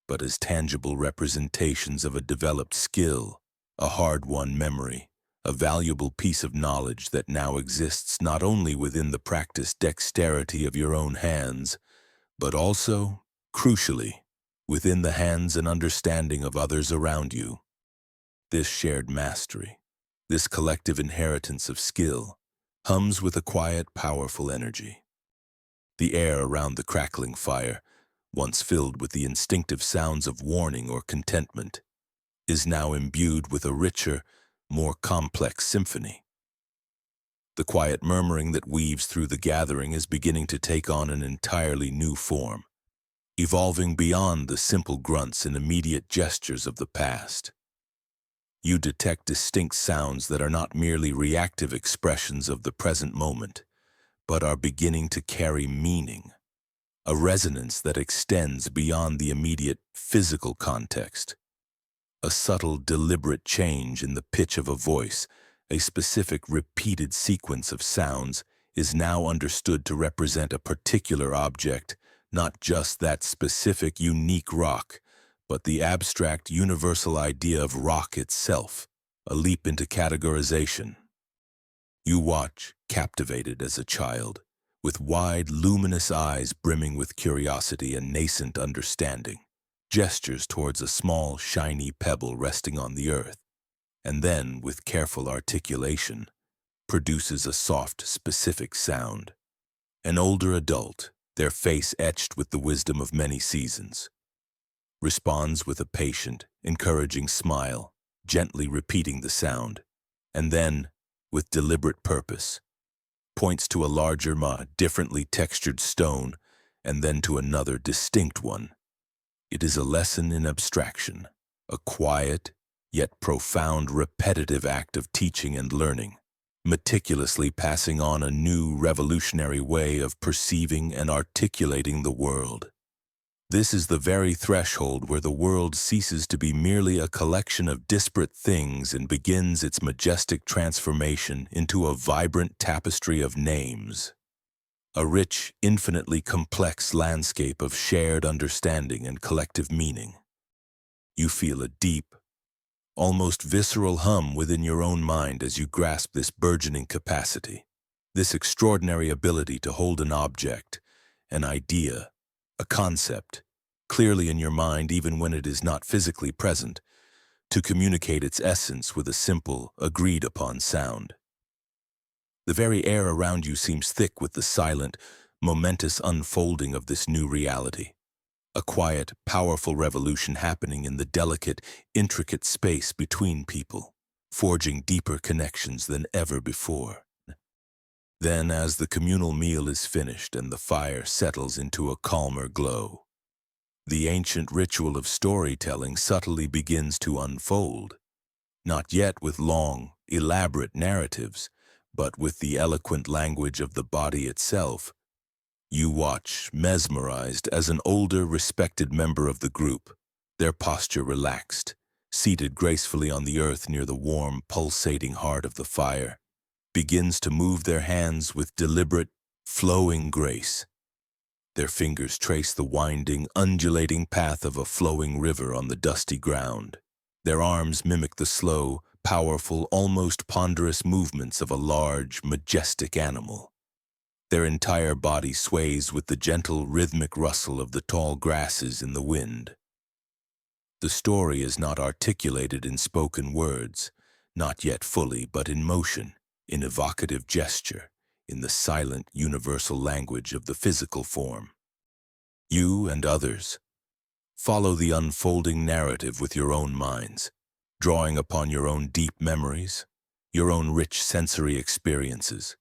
Speaker 1: but as tangible representations of a developed skill, a hard-won memory, a valuable piece of knowledge that now exists not only within the practiced dexterity of your own hands, but also, crucially, within the hands and understanding of others around you. This shared mastery, this collective inheritance of skill, hums with a quiet, powerful energy. The air around the crackling fire, once filled with the instinctive sounds of warning or contentment, is now imbued with a richer, more complex symphony. The quiet murmuring that weaves through the gathering is beginning to take on an entirely new form, evolving beyond the simple grunts and immediate gestures of the past. You detect distinct sounds that are not merely reactive expressions of the present moment, but are beginning to carry meaning, a resonance that extends beyond the immediate physical context. A subtle, deliberate change in the pitch of a voice, a specific repeated sequence of sounds, is now understood to represent a particular object, not just that specific, unique rock, but the abstract universal idea of rock itself, a leap into categorization. You watch, captivated as a child, with wide, luminous eyes brimming with curiosity and nascent understanding, gestures towards a small, shiny pebble resting on the earth, and then, with careful articulation, produces a soft, specific sound. An older adult, their face etched with the wisdom of many seasons, responds with a patient, encouraging smile, gently repeating the sound, and then, with deliberate purpose, points to a larger, differently textured stone, and then to another distinct one. It is a lesson in abstraction, a quiet, yet profound, repetitive act of teaching and learning, meticulously passing on a new, revolutionary way of perceiving and articulating the world. This is the very threshold where the world ceases to be merely a collection of disparate things and begins its majestic transformation into a vibrant tapestry of names. A rich, infinitely complex landscape of shared understanding and collective meaning. You feel a deep, almost visceral hum within your own mind as you grasp this burgeoning capacity, this extraordinary ability to hold an object, an idea, a concept, clearly in your mind even when it is not physically present, to communicate its essence with a simple, agreed-upon sound. The very air around you seems thick with the silent, momentous unfolding of this new reality. A quiet, powerful revolution happening in the delicate, intricate space between people, forging deeper connections than ever before. Then, as the communal meal is finished and the fire settles into a calmer glow, the ancient ritual of storytelling subtly begins to unfold, not yet with long, elaborate narratives, but with the eloquent language of the body itself. You watch, mesmerized, as an older, respected member of the group, their posture relaxed, seated gracefully on the earth near the warm, pulsating heart of the fire, begins to move their hands with deliberate, flowing grace. Their fingers trace the winding, undulating path of a flowing river on the dusty ground. Their arms mimic the slow, powerful, almost ponderous movements of a large, majestic animal. Their entire body sways with the gentle, rhythmic rustle of the tall grasses in the wind. The story is not articulated in spoken words, not yet fully, but in motion, in evocative gesture, in the silent, universal language of the physical form. You and others follow the unfolding narrative with your own minds, drawing upon your own deep memories, your own rich sensory experiences.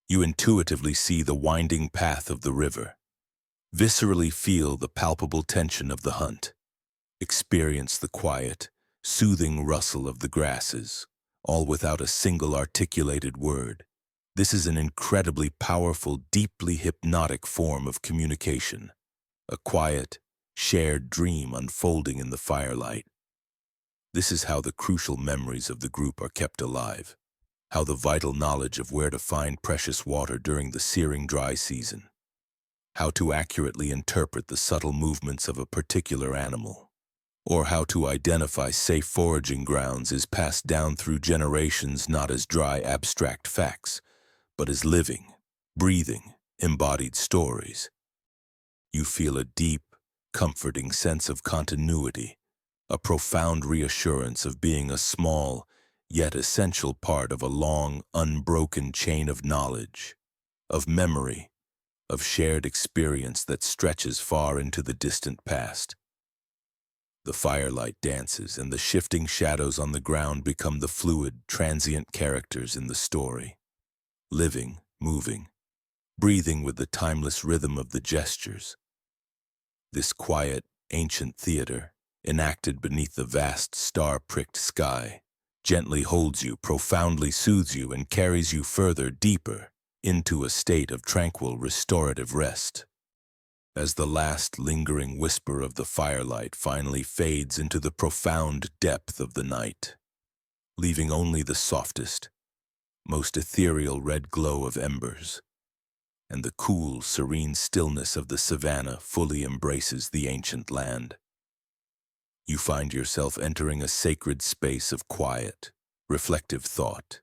Speaker 1: You intuitively see the winding path of the river, viscerally feel the palpable tension of the hunt, experience the quiet, soothing rustle of the grasses, all without a single articulated word. This is an incredibly powerful, deeply hypnotic form of communication, a quiet, shared dream unfolding in the firelight. This is how the crucial memories of the group are kept alive, how the vital knowledge of where to find precious water during the searing dry season, how to accurately interpret the subtle movements of a particular animal, or how to identify safe foraging grounds is passed down through generations not as dry abstract facts, but as living, breathing, embodied stories. You feel a deep, comforting sense of continuity, a profound reassurance of being a small, yet essential part of a long, unbroken chain of knowledge, of memory, of shared experience that stretches far into the distant past. The firelight dances, and the shifting shadows on the ground become the fluid, transient characters in the story, living, moving, breathing with the timeless rhythm of the gestures. This quiet, ancient theater, enacted beneath the vast, star-pricked sky, gently holds you, profoundly soothes you, and carries you further, deeper, into a state of tranquil, restorative rest. As the last lingering whisper of the firelight finally fades into the profound depth of the night, leaving only the softest, most ethereal red glow of embers, and the cool, serene stillness of the savanna fully embraces the ancient land. You find yourself entering a sacred space of quiet, reflective thought.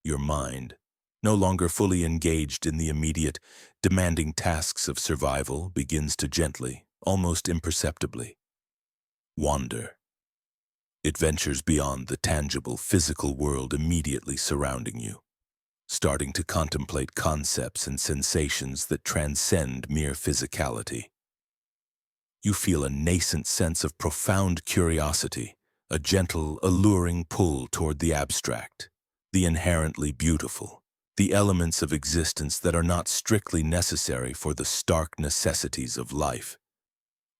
Speaker 1: Your mind, no longer fully engaged in the immediate, demanding tasks of survival, begins to gently, almost imperceptibly, wander. It ventures beyond the tangible, physical world immediately surrounding you, starting to contemplate concepts and sensations that transcend mere physicality. You feel a nascent sense of profound curiosity, a gentle, alluring pull toward the abstract, the inherently beautiful, the elements of existence that are not strictly necessary for the stark necessities of life,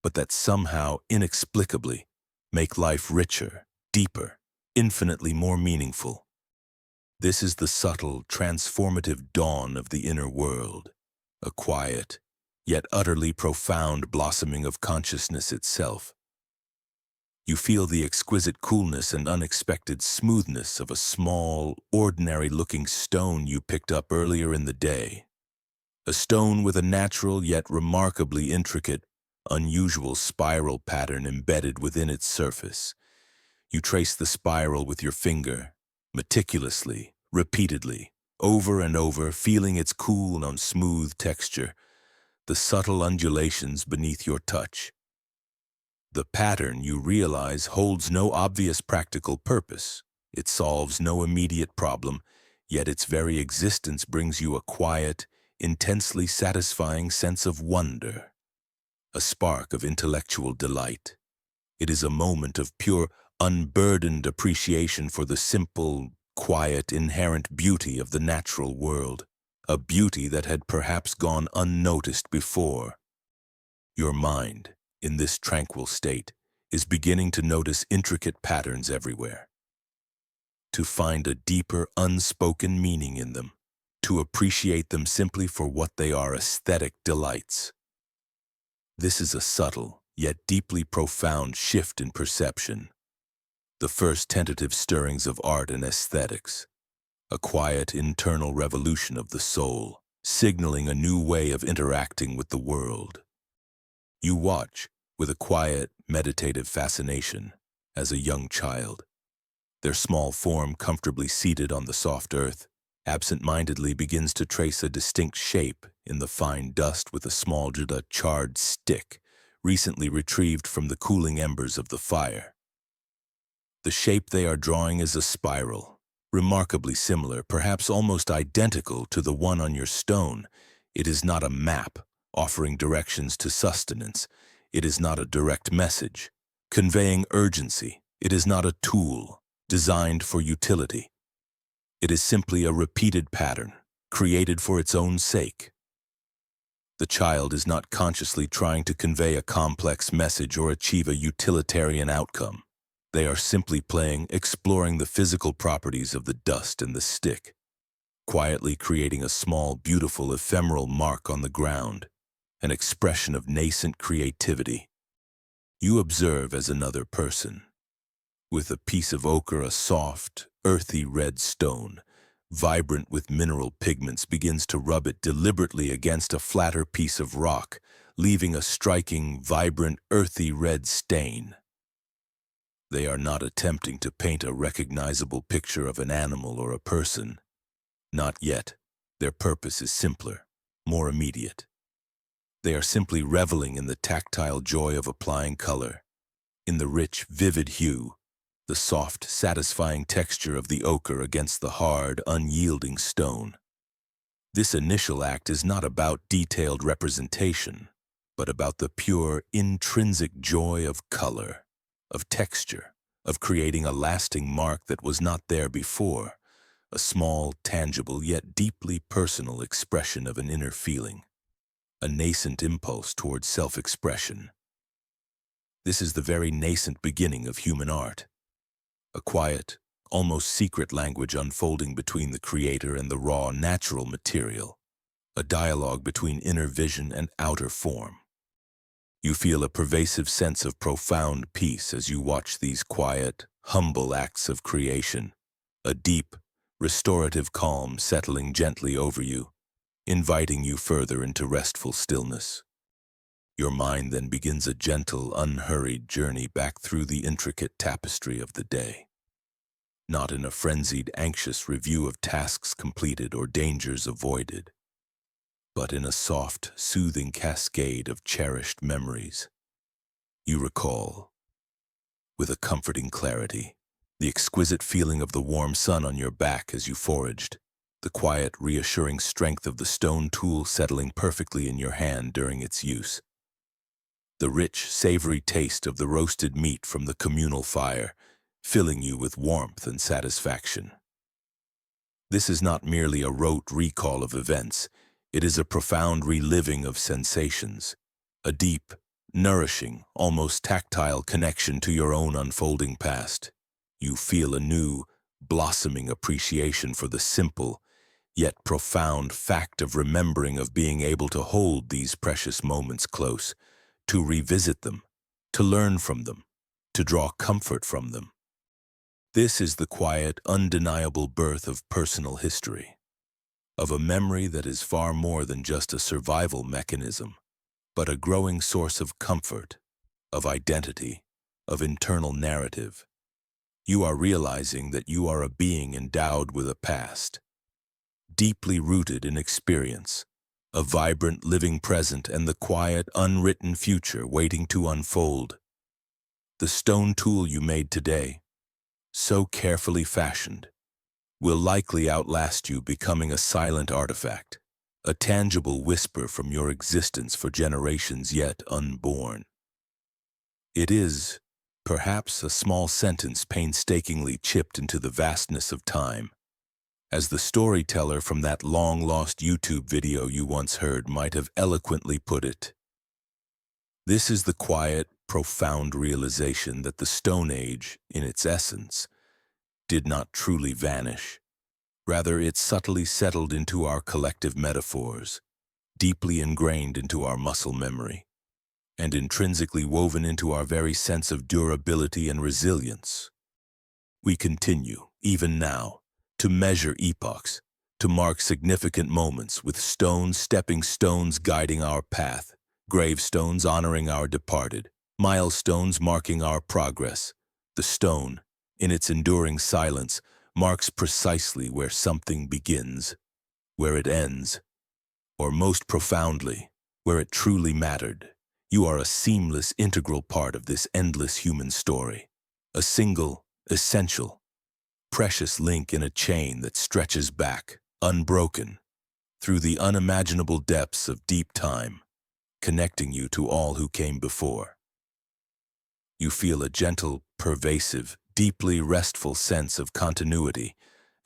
Speaker 1: but that somehow, inexplicably, make life richer, deeper, infinitely more meaningful. This is the subtle, transformative dawn of the inner world, a quiet, yet utterly profound blossoming of consciousness itself. You feel the exquisite coolness and unexpected smoothness of a small, ordinary-looking stone you picked up earlier in the day. A stone with a natural yet remarkably intricate, unusual spiral pattern embedded within its surface. You trace the spiral with your finger, meticulously, repeatedly, over and over, feeling its cool and smooth texture, the subtle undulations beneath your touch. The pattern, you realize, holds no obvious practical purpose. It solves no immediate problem, yet its very existence brings you a quiet, intensely satisfying sense of wonder, a spark of intellectual delight. It is a moment of pure, unburdened appreciation for the simple, quiet, inherent beauty of the natural world, a beauty that had perhaps gone unnoticed before. Your mind, in this tranquil state, is beginning to notice intricate patterns everywhere, to find a deeper, unspoken meaning in them, to appreciate them simply for what they are: aesthetic delights. This is a subtle, yet deeply profound shift in perception, the first tentative stirrings of art and aesthetics, a quiet internal revolution of the soul, signaling a new way of interacting with the world. You watch, with a quiet, meditative fascination, as a young child. Their small form, comfortably seated on the soft earth, absent-mindedly begins to trace a distinct shape in the fine dust with a small, charred stick, recently retrieved from the cooling embers of the fire. The shape they are drawing is a spiral, remarkably similar, perhaps almost identical to the one on your stone. It is not a map, offering directions to sustenance. It is not a direct message, conveying urgency. It is not a tool, designed for utility. It is simply a repeated pattern, created for its own sake. The child is not consciously trying to convey a complex message or achieve a utilitarian outcome. They are simply playing, exploring the physical properties of the dust and the stick, quietly creating a small, beautiful, ephemeral mark on the ground, an expression of nascent creativity. You observe as another person. With a piece of ochre, a soft, earthy red stone, vibrant with mineral pigments, begins to rub it deliberately against a flatter piece of rock, leaving a striking, vibrant, earthy red stain. They are not attempting to paint a recognizable picture of an animal or a person. Not yet. Their purpose is simpler, more immediate. They are simply reveling in the tactile joy of applying color, in the rich, vivid hue, the soft, satisfying texture of the ochre against the hard, unyielding stone. This initial act is not about detailed representation, but about the pure, intrinsic joy of color, of texture, of creating a lasting mark that was not there before, a small, tangible, yet deeply personal expression of an inner feeling, a nascent impulse towards self-expression. This is the very nascent beginning of human art, a quiet, almost secret language unfolding between the creator and the raw, natural material, a dialogue between inner vision and outer form. You feel a pervasive sense of profound peace as you watch these quiet, humble acts of creation, a deep, restorative calm settling gently over you, inviting you further into restful stillness. Your mind then begins a gentle, unhurried journey back through the intricate tapestry of the day. Not in a frenzied, anxious review of tasks completed or dangers avoided, but in a soft, soothing cascade of cherished memories. You recall, with a comforting clarity, the exquisite feeling of the warm sun on your back as you foraged, the quiet, reassuring strength of the stone tool settling perfectly in your hand during its use, the rich, savory taste of the roasted meat from the communal fire, filling you with warmth and satisfaction. This is not merely a rote recall of events, it is a profound reliving of sensations, a deep, nourishing, almost tactile connection to your own unfolding past. You feel a new, blossoming appreciation for the simple, yet profound fact of remembering, of being able to hold these precious moments close, to revisit them, to learn from them, to draw comfort from them. This is the quiet, undeniable birth of personal history, of a memory that is far more than just a survival mechanism, but a growing source of comfort, of identity, of internal narrative. You are realizing that you are a being endowed with a past, deeply rooted in experience, a vibrant living present and the quiet, unwritten future waiting to unfold. The stone tool you made today, so carefully fashioned, will likely outlast you, becoming a silent artifact, a tangible whisper from your existence for generations yet unborn. It is, perhaps, a small sentence painstakingly chipped into the vastness of time. As the storyteller from that long-lost YouTube video you once heard might have eloquently put it, this is the quiet, profound realization that the Stone Age, in its essence, did not truly vanish. Rather, it subtly settled into our collective metaphors, deeply ingrained into our muscle memory, and intrinsically woven into our very sense of durability and resilience. We continue, even now, to measure epochs, to mark significant moments with stepping stones guiding our path, gravestones honoring our departed, milestones marking our progress. The stone, in its enduring silence, marks precisely where something begins, where it ends, or most profoundly, where it truly mattered. You are a seamless, integral part of this endless human story, a single, essential, precious link in a chain that stretches back, unbroken, through the unimaginable depths of deep time, connecting you to all who came before. You feel a gentle, pervasive, deeply restful sense of continuity,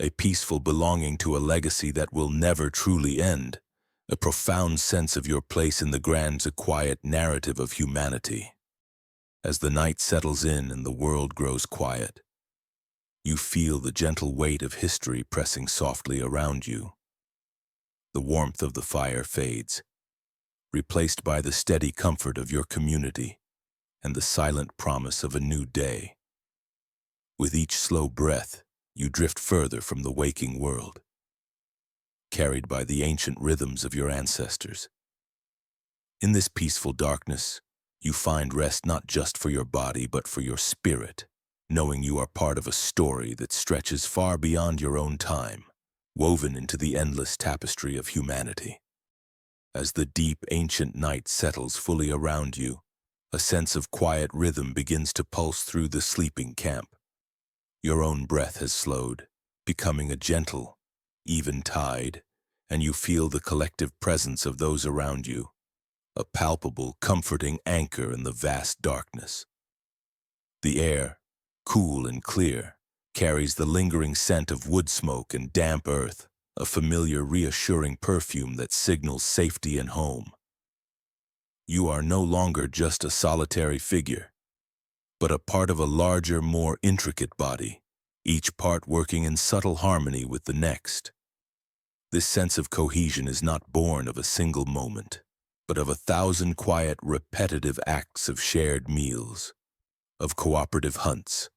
Speaker 1: a peaceful belonging to a legacy that will never truly end, a profound sense of your place in the grand, quiet narrative of humanity. As the night settles in and the world grows quiet, you feel the gentle weight of history pressing softly around you. The warmth of the fire fades, replaced by the steady comfort of your community and the silent promise of a new day. With each slow breath, you drift further from the waking world, carried by the ancient rhythms of your ancestors. In this peaceful darkness, you find rest not just for your body but for your spirit, knowing you are part of a story that stretches far beyond your own time, woven into the endless tapestry of humanity. As the deep, ancient night settles fully around you, a sense of quiet rhythm begins to pulse through the sleeping camp. Your own breath has slowed, becoming a gentle, even tide, and you feel the collective presence of those around you, a palpable, comforting anchor in the vast darkness. The air, cool and clear, carries the lingering scent of wood smoke and damp earth, a familiar, reassuring perfume that signals safety and home. You are no longer just a solitary figure, but a part of a larger, more intricate body, each part working in subtle harmony with the next. This sense of cohesion is not born of a single moment, but of 1,000 quiet, repetitive acts of shared meals, of cooperative hunts,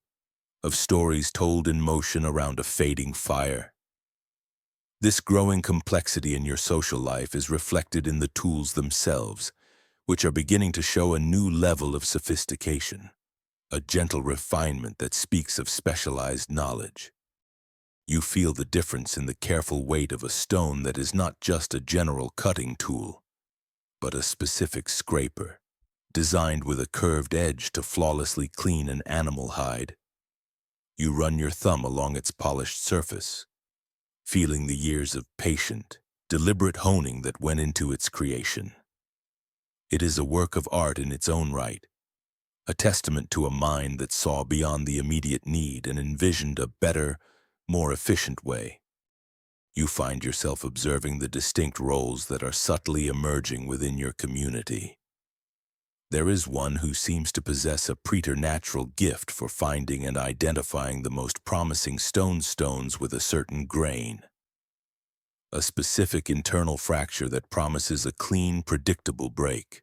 Speaker 1: of stories told in motion around a fading fire. This growing complexity in your social life is reflected in the tools themselves, which are beginning to show a new level of sophistication, a gentle refinement that speaks of specialized knowledge. You feel the difference in the careful weight of a stone that is not just a general cutting tool, but a specific scraper, designed with a curved edge to flawlessly clean an animal hide. You run your thumb along its polished surface, feeling the years of patient, deliberate honing that went into its creation. It is a work of art in its own right, a testament to a mind that saw beyond the immediate need and envisioned a better, more efficient way. You find yourself observing the distinct roles that are subtly emerging within your community. There is one who seems to possess a preternatural gift for finding and identifying the most promising stones with a certain grain. A specific internal fracture that promises a clean, predictable break.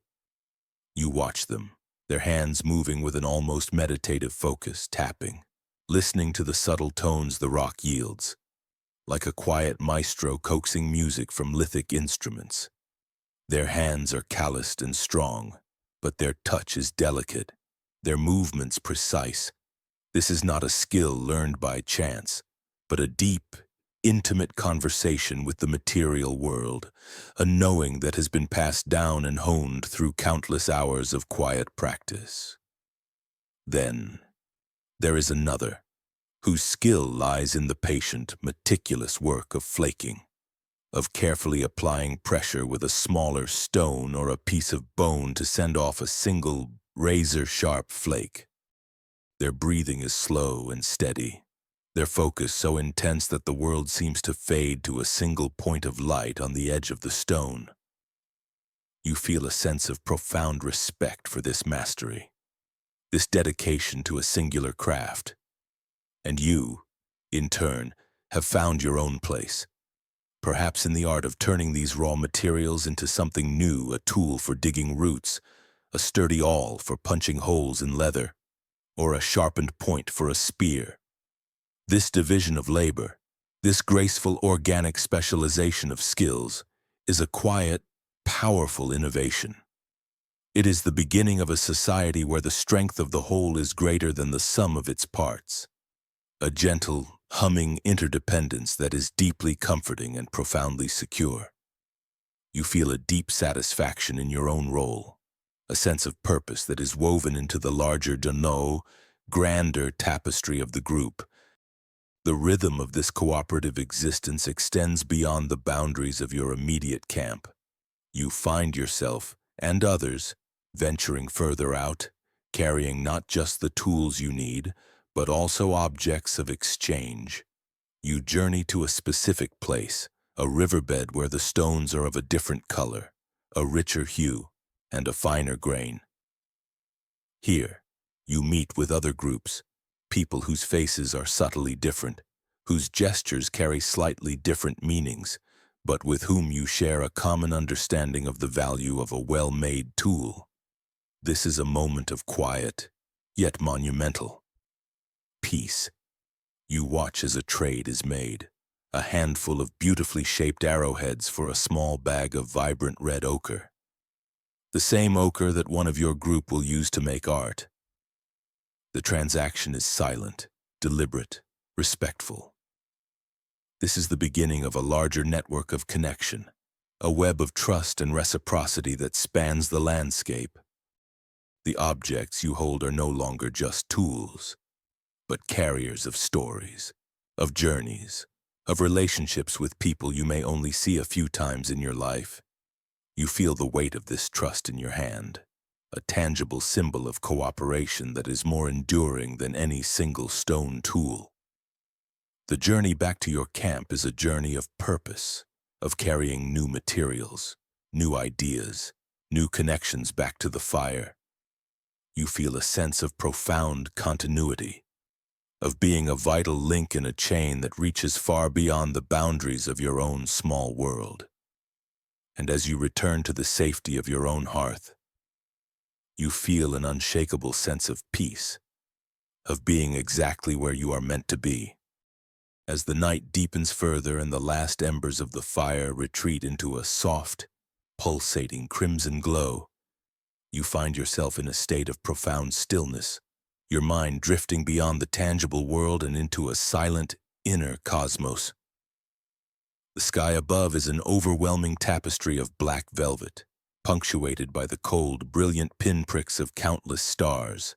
Speaker 1: You watch them, their hands moving with an almost meditative focus, tapping, listening to the subtle tones the rock yields, like a quiet maestro coaxing music from lithic instruments. Their hands are calloused and strong, but their touch is delicate, their movements precise. This is not a skill learned by chance, but a deep, intimate conversation with the material world, a knowing that has been passed down and honed through countless hours of quiet practice. Then, there is another, whose skill lies in the patient, meticulous work of flaking, of carefully applying pressure with a smaller stone or a piece of bone to send off a single, razor-sharp flake. Their breathing is slow and steady, their focus so intense that the world seems to fade to a single point of light on the edge of the stone. You feel a sense of profound respect for this mastery, this dedication to a singular craft. And you, in turn, have found your own place, perhaps in the art of turning these raw materials into something new, a tool for digging roots, a sturdy awl for punching holes in leather, or a sharpened point for a spear. This division of labor, this graceful organic specialization of skills, is a quiet, powerful innovation. It is the beginning of a society where the strength of the whole is greater than the sum of its parts. A gentle, humming interdependence that is deeply comforting and profoundly secure. You feel a deep satisfaction in your own role, a sense of purpose that is woven into the larger grander tapestry of the group. The rhythm of this cooperative existence extends beyond the boundaries of your immediate camp. You find yourself, and others, venturing further out, carrying not just the tools you need, but also objects of exchange. You journey to a specific place, a riverbed where the stones are of a different color, a richer hue, and a finer grain. Here, you meet with other groups, people whose faces are subtly different, whose gestures carry slightly different meanings, but with whom you share a common understanding of the value of a well-made tool. This is a moment of quiet, yet monumental. Peace. You watch as a trade is made, a handful of beautifully shaped arrowheads for a small bag of vibrant red ochre. The same ochre that one of your group will use to make art. The transaction is silent, deliberate, respectful. This is the beginning of a larger network of connection, a web of trust and reciprocity that spans the landscape. The objects you hold are no longer just tools, but carriers of stories, of journeys, of relationships with people you may only see a few times in your life. You feel the weight of this trust in your hand, a tangible symbol of cooperation that is more enduring than any single stone tool. The journey back to your camp is a journey of purpose, of carrying new materials, new ideas, new connections back to the fire. You feel a sense of profound continuity, of being a vital link in a chain that reaches far beyond the boundaries of your own small world. And as you return to the safety of your own hearth, you feel an unshakable sense of peace, of being exactly where you are meant to be. As the night deepens further and the last embers of the fire retreat into a soft, pulsating crimson glow, You find yourself in a state of profound stillness, your mind drifting beyond the tangible world and into a silent, inner cosmos. The sky above is an overwhelming tapestry of black velvet, punctuated by the cold, brilliant pinpricks of countless stars.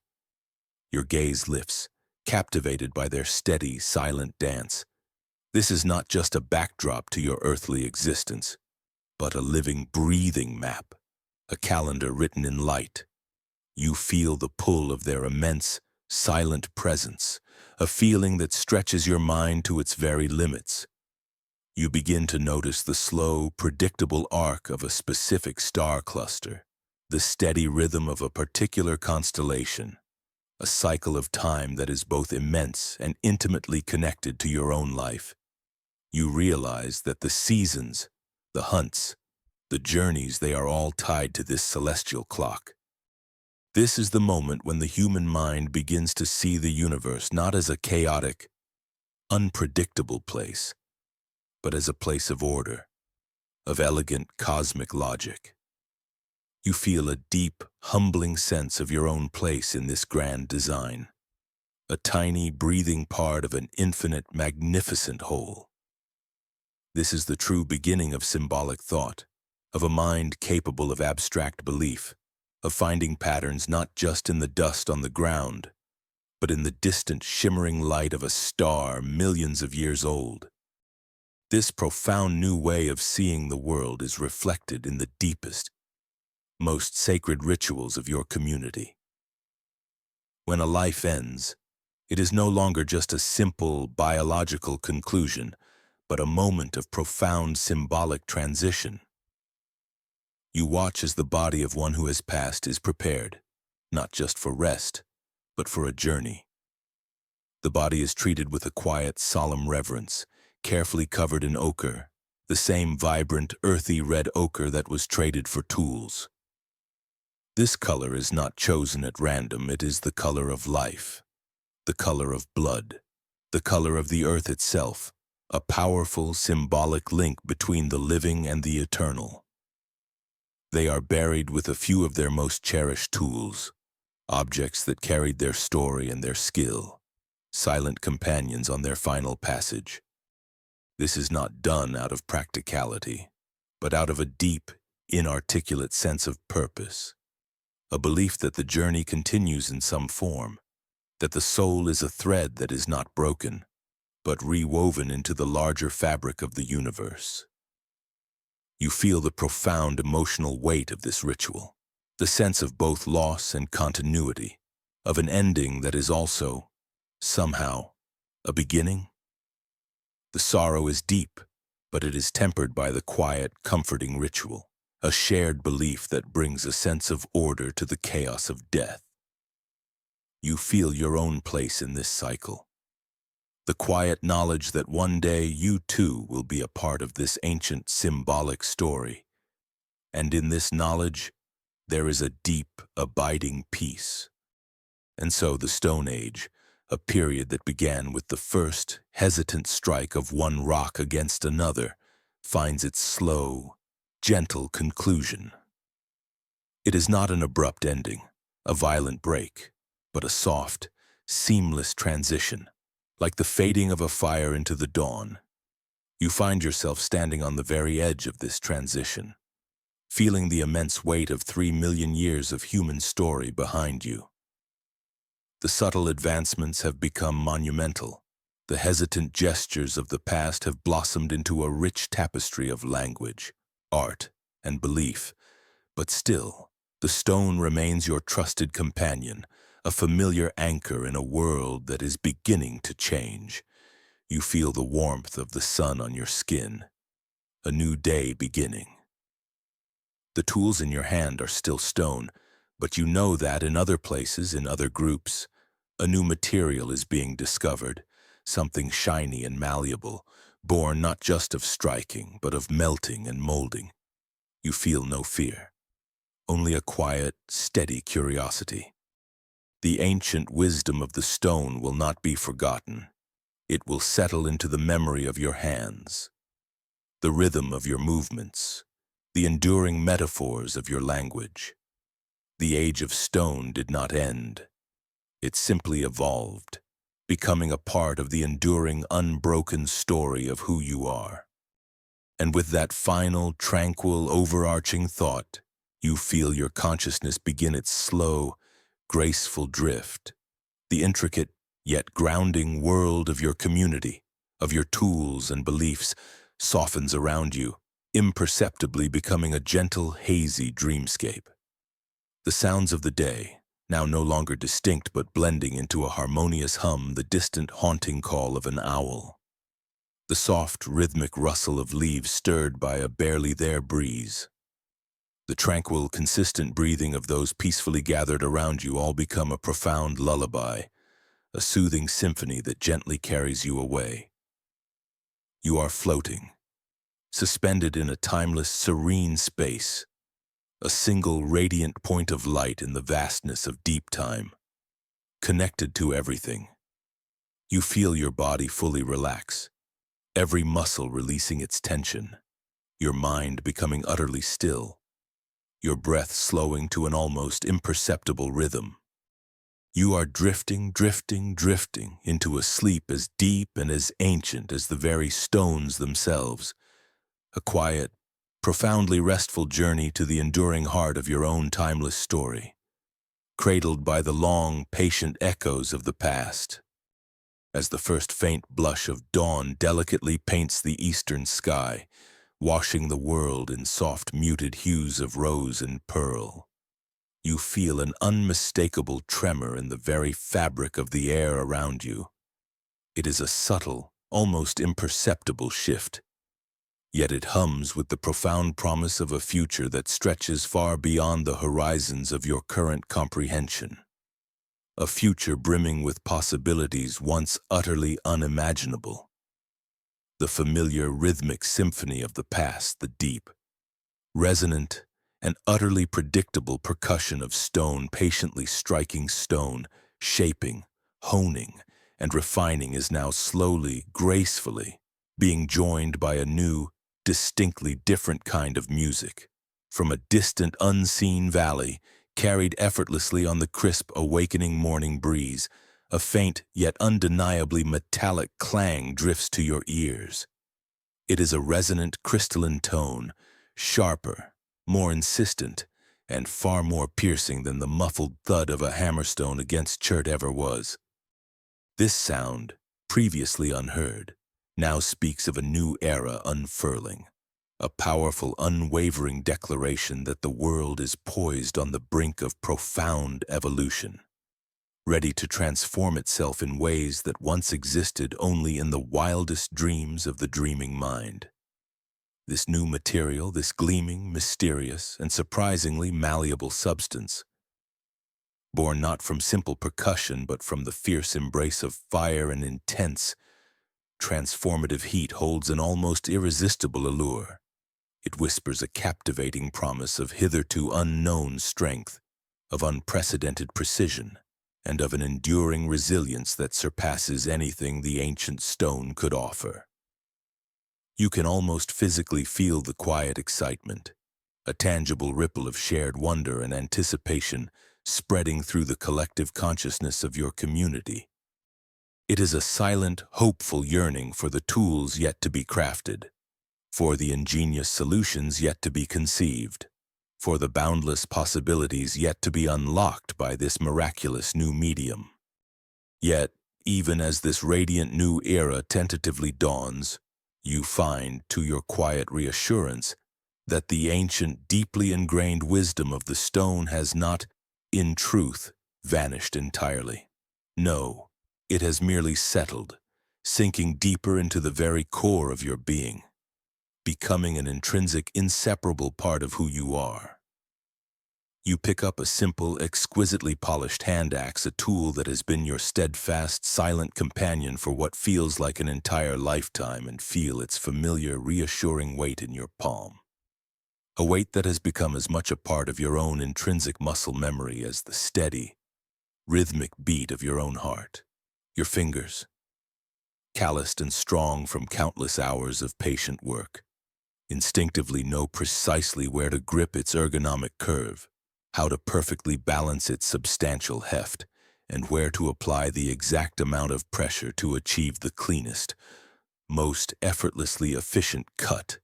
Speaker 1: Your gaze lifts, captivated by their steady, silent dance. This is not just a backdrop to your earthly existence, but a living, breathing map, a calendar written in light. You feel the pull of their immense, silent presence, a feeling that stretches your mind to its very limits. You begin to notice the slow, predictable arc of a specific star cluster, the steady rhythm of a particular constellation, a cycle of time that is both immense and intimately connected to your own life. You realize that the seasons, the hunts, the journeys, they are all tied to this celestial clock. This is the moment when the human mind begins to see the universe not as a chaotic, unpredictable place, but as a place of order, of elegant cosmic logic. You feel a deep, humbling sense of your own place in this grand design, a tiny, breathing part of an infinite, magnificent whole. This is the true beginning of symbolic thought, of a mind capable of abstract belief, of finding patterns not just in the dust on the ground, but in the distant, shimmering light of a star millions of years old. This profound new way of seeing the world is reflected in the deepest, most sacred rituals of your community. When a life ends, it is no longer just a simple biological conclusion, but a moment of profound symbolic transition. You watch as the body of one who has passed is prepared, not just for rest, but for a journey. The body is treated with a quiet, solemn reverence, carefully covered in ochre, the same vibrant, earthy red ochre that was traded for tools. This color is not chosen at random, it is the color of life, the color of blood, the color of the earth itself, a powerful, symbolic link between the living and the eternal. They are buried with a few of their most cherished tools, objects that carried their story and their skill, silent companions on their final passage. This is not done out of practicality, but out of a deep, inarticulate sense of purpose, a belief that the journey continues in some form, that the soul is a thread that is not broken, but rewoven into the larger fabric of the universe. You feel the profound emotional weight of this ritual, the sense of both loss and continuity, of an ending that is also, somehow, a beginning. The sorrow is deep, but it is tempered by the quiet, comforting ritual, a shared belief that brings a sense of order to the chaos of death. You feel your own place in this cycle, the quiet knowledge that one day you too will be a part of this ancient symbolic story. And in this knowledge, there is a deep, abiding peace. And so the Stone Age, a period that began with the first hesitant strike of one rock against another, finds its slow, gentle conclusion. It is not an abrupt ending, a violent break, but a soft, seamless transition, like the fading of a fire into the dawn. You find yourself standing on the very edge of this transition, feeling the immense weight of 3 million years of human story behind you. The subtle advancements have become monumental. The hesitant gestures of the past have blossomed into a rich tapestry of language, art, and belief. But still, the stone remains your trusted companion, a familiar anchor in a world that is beginning to change. You feel the warmth of the sun on your skin, a new day beginning. The tools in your hand are still stone, but you know that in other places, in other groups, a new material is being discovered, something shiny and malleable, born not just of striking, but of melting and molding. You feel no fear, only a quiet, steady curiosity. The ancient wisdom of the stone will not be forgotten. It will settle into the memory of your hands, the rhythm of your movements, the enduring metaphors of your language. The age of stone did not end. It simply evolved, becoming a part of the enduring, unbroken story of who you are. And with that final, tranquil, overarching thought, you feel your consciousness begin its slow, graceful drift. The intricate, yet grounding world of your community, of your tools and beliefs, softens around you, imperceptibly becoming a gentle, hazy dreamscape. The sounds of the day, now no longer distinct but blending into a harmonious hum, the distant haunting call of an owl. The soft, rhythmic rustle of leaves stirred by a barely there breeze. The tranquil, consistent breathing of those peacefully gathered around you all become a profound lullaby, a soothing symphony that gently carries you away. You are floating, suspended in a timeless, serene space, a single radiant point of light in the vastness of deep time, connected to everything. You feel your body fully relax, every muscle releasing its tension, your mind becoming utterly still, your breath slowing to an almost imperceptible rhythm. You are drifting, drifting, drifting into a sleep as deep and as ancient as the very stones themselves, a quiet, profoundly restful journey to the enduring heart of your own timeless story, cradled by the long, patient echoes of the past. As the first faint blush of dawn delicately paints the eastern sky, washing the world in soft, muted hues of rose and pearl, you feel an unmistakable tremor in the very fabric of the air around you. It is a subtle, almost imperceptible shift, yet it hums with the profound promise of a future that stretches far beyond the horizons of your current comprehension. A future brimming with possibilities once utterly unimaginable. The familiar rhythmic symphony of the past, the deep, resonant, and utterly predictable percussion of stone patiently striking stone, shaping, honing, and refining is now slowly, gracefully, being joined by a new, distinctly different kind of music, from a distant, unseen valley, carried effortlessly on the crisp, awakening morning breeze. A faint, yet undeniably metallic clang drifts to your ears. It is a resonant, crystalline tone, sharper, more insistent, and far more piercing than the muffled thud of a hammerstone against chert ever was. This sound, previously unheard, now speaks of a new era unfurling, a powerful, unwavering declaration that the world is poised on the brink of profound evolution, ready to transform itself in ways that once existed only in the wildest dreams of the dreaming mind. This new material, this gleaming, mysterious, and surprisingly malleable substance, born not from simple percussion but from the fierce embrace of fire and intense, transformative heat, holds an almost irresistible allure. It whispers a captivating promise of hitherto unknown strength, of unprecedented precision, and of an enduring resilience that surpasses anything the ancient stone could offer. You can almost physically feel the quiet excitement, a tangible ripple of shared wonder and anticipation spreading through the collective consciousness of your community. It is a silent, hopeful yearning for the tools yet to be crafted, for the ingenious solutions yet to be conceived, for the boundless possibilities yet to be unlocked by this miraculous new medium. Yet, even as this radiant new era tentatively dawns, you find, to your quiet reassurance, that the ancient, deeply ingrained wisdom of the stone has not, in truth, vanished entirely. No, it has merely settled, sinking deeper into the very core of your being, becoming an intrinsic, inseparable part of who you are. You pick up a simple, exquisitely polished hand axe, a tool that has been your steadfast, silent companion for what feels like an entire lifetime, and feel its familiar, reassuring weight in your palm. A weight that has become as much a part of your own intrinsic muscle memory as the steady, rhythmic beat of your own heart. Your fingers, calloused and strong from countless hours of patient work, instinctively know precisely where to grip its ergonomic curve, how to perfectly balance its substantial heft, and where to apply the exact amount of pressure to achieve the cleanest, most effortlessly efficient cut.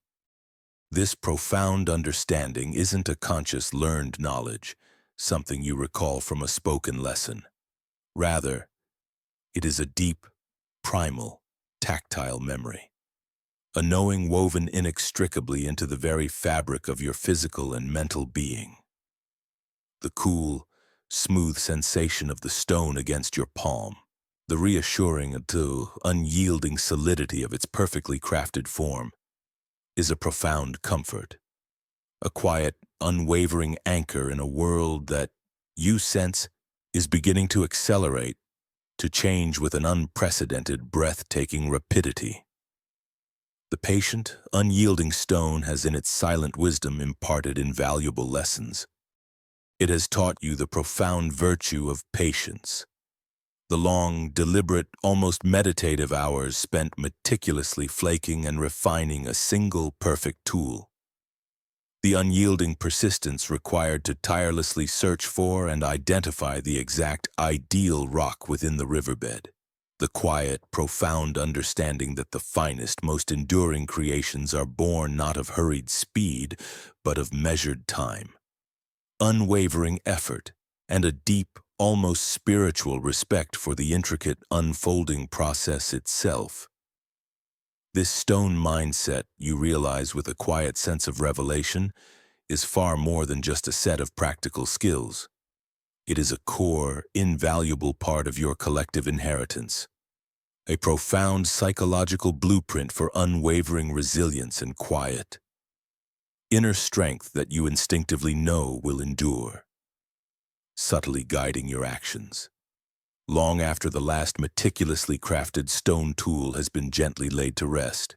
Speaker 1: This profound understanding isn't a conscious learned knowledge, something you recall from a spoken lesson. Rather, it is a deep, primal, tactile memory, a knowing woven inextricably into the very fabric of your physical and mental being. The cool, smooth sensation of the stone against your palm, the reassuring and unyielding solidity of its perfectly crafted form, is a profound comfort, a quiet, unwavering anchor in a world that, you sense, is beginning to accelerate, to change with an unprecedented, breathtaking rapidity. The patient, unyielding stone has in its silent wisdom imparted invaluable lessons. It has taught you the profound virtue of patience, the long, deliberate, almost meditative hours spent meticulously flaking and refining a single perfect tool, the unyielding persistence required to tirelessly search for and identify the exact ideal rock within the riverbed, the quiet, profound understanding that the finest, most enduring creations are born not of hurried speed, but of measured time, unwavering effort, and a deep, almost spiritual respect for the intricate, unfolding process itself. This stone mindset, you realize with a quiet sense of revelation, is far more than just a set of practical skills. It is a core, invaluable part of your collective inheritance, a profound psychological blueprint for unwavering resilience and quiet, inner strength that you instinctively know will endure, subtly guiding your actions, long after the last meticulously crafted stone tool has been gently laid to rest.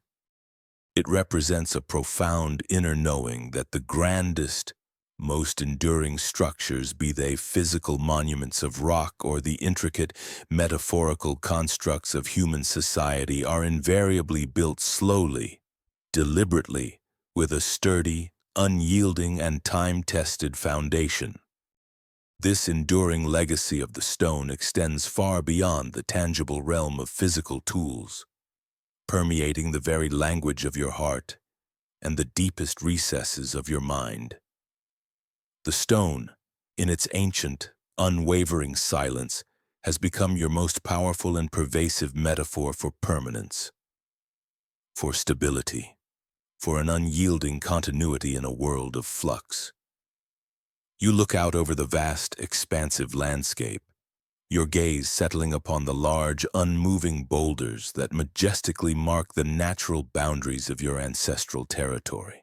Speaker 1: It represents a profound inner knowing that the grandest, most enduring structures, be they physical monuments of rock or the intricate, metaphorical constructs of human society, are invariably built slowly, deliberately, with a sturdy, unyielding, and time-tested foundation. This enduring legacy of the stone extends far beyond the tangible realm of physical tools, permeating the very language of your heart and the deepest recesses of your mind. The stone, in its ancient, unwavering silence, has become your most powerful and pervasive metaphor for permanence, for stability, for an unyielding continuity in a world of flux. You look out over the vast, expansive landscape, your gaze settling upon the large, unmoving boulders that majestically mark the natural boundaries of your ancestral territory.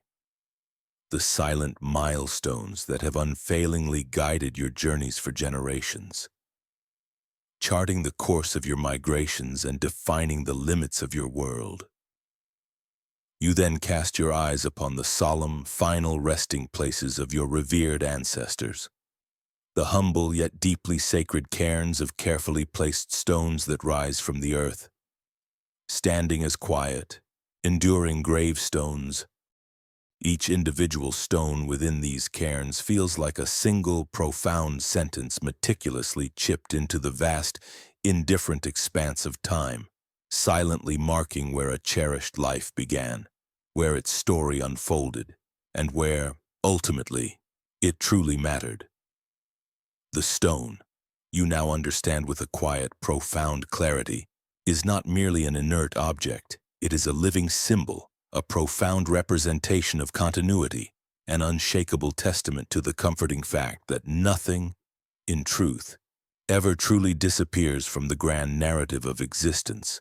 Speaker 1: The silent milestones that have unfailingly guided your journeys for generations, charting the course of your migrations and defining the limits of your world. You then cast your eyes upon the solemn, final resting places of your revered ancestors, the humble yet deeply sacred cairns of carefully placed stones that rise from the earth, standing as quiet, enduring gravestones. Each individual stone within these cairns feels like a single profound sentence meticulously chipped into the vast, indifferent expanse of time, silently marking where a cherished life began, where its story unfolded, and where, ultimately, it truly mattered. The stone, you now understand with a quiet, profound clarity, is not merely an inert object. It is a living symbol, a profound representation of continuity, an unshakable testament to the comforting fact that nothing, in truth, ever truly disappears from the grand narrative of existence.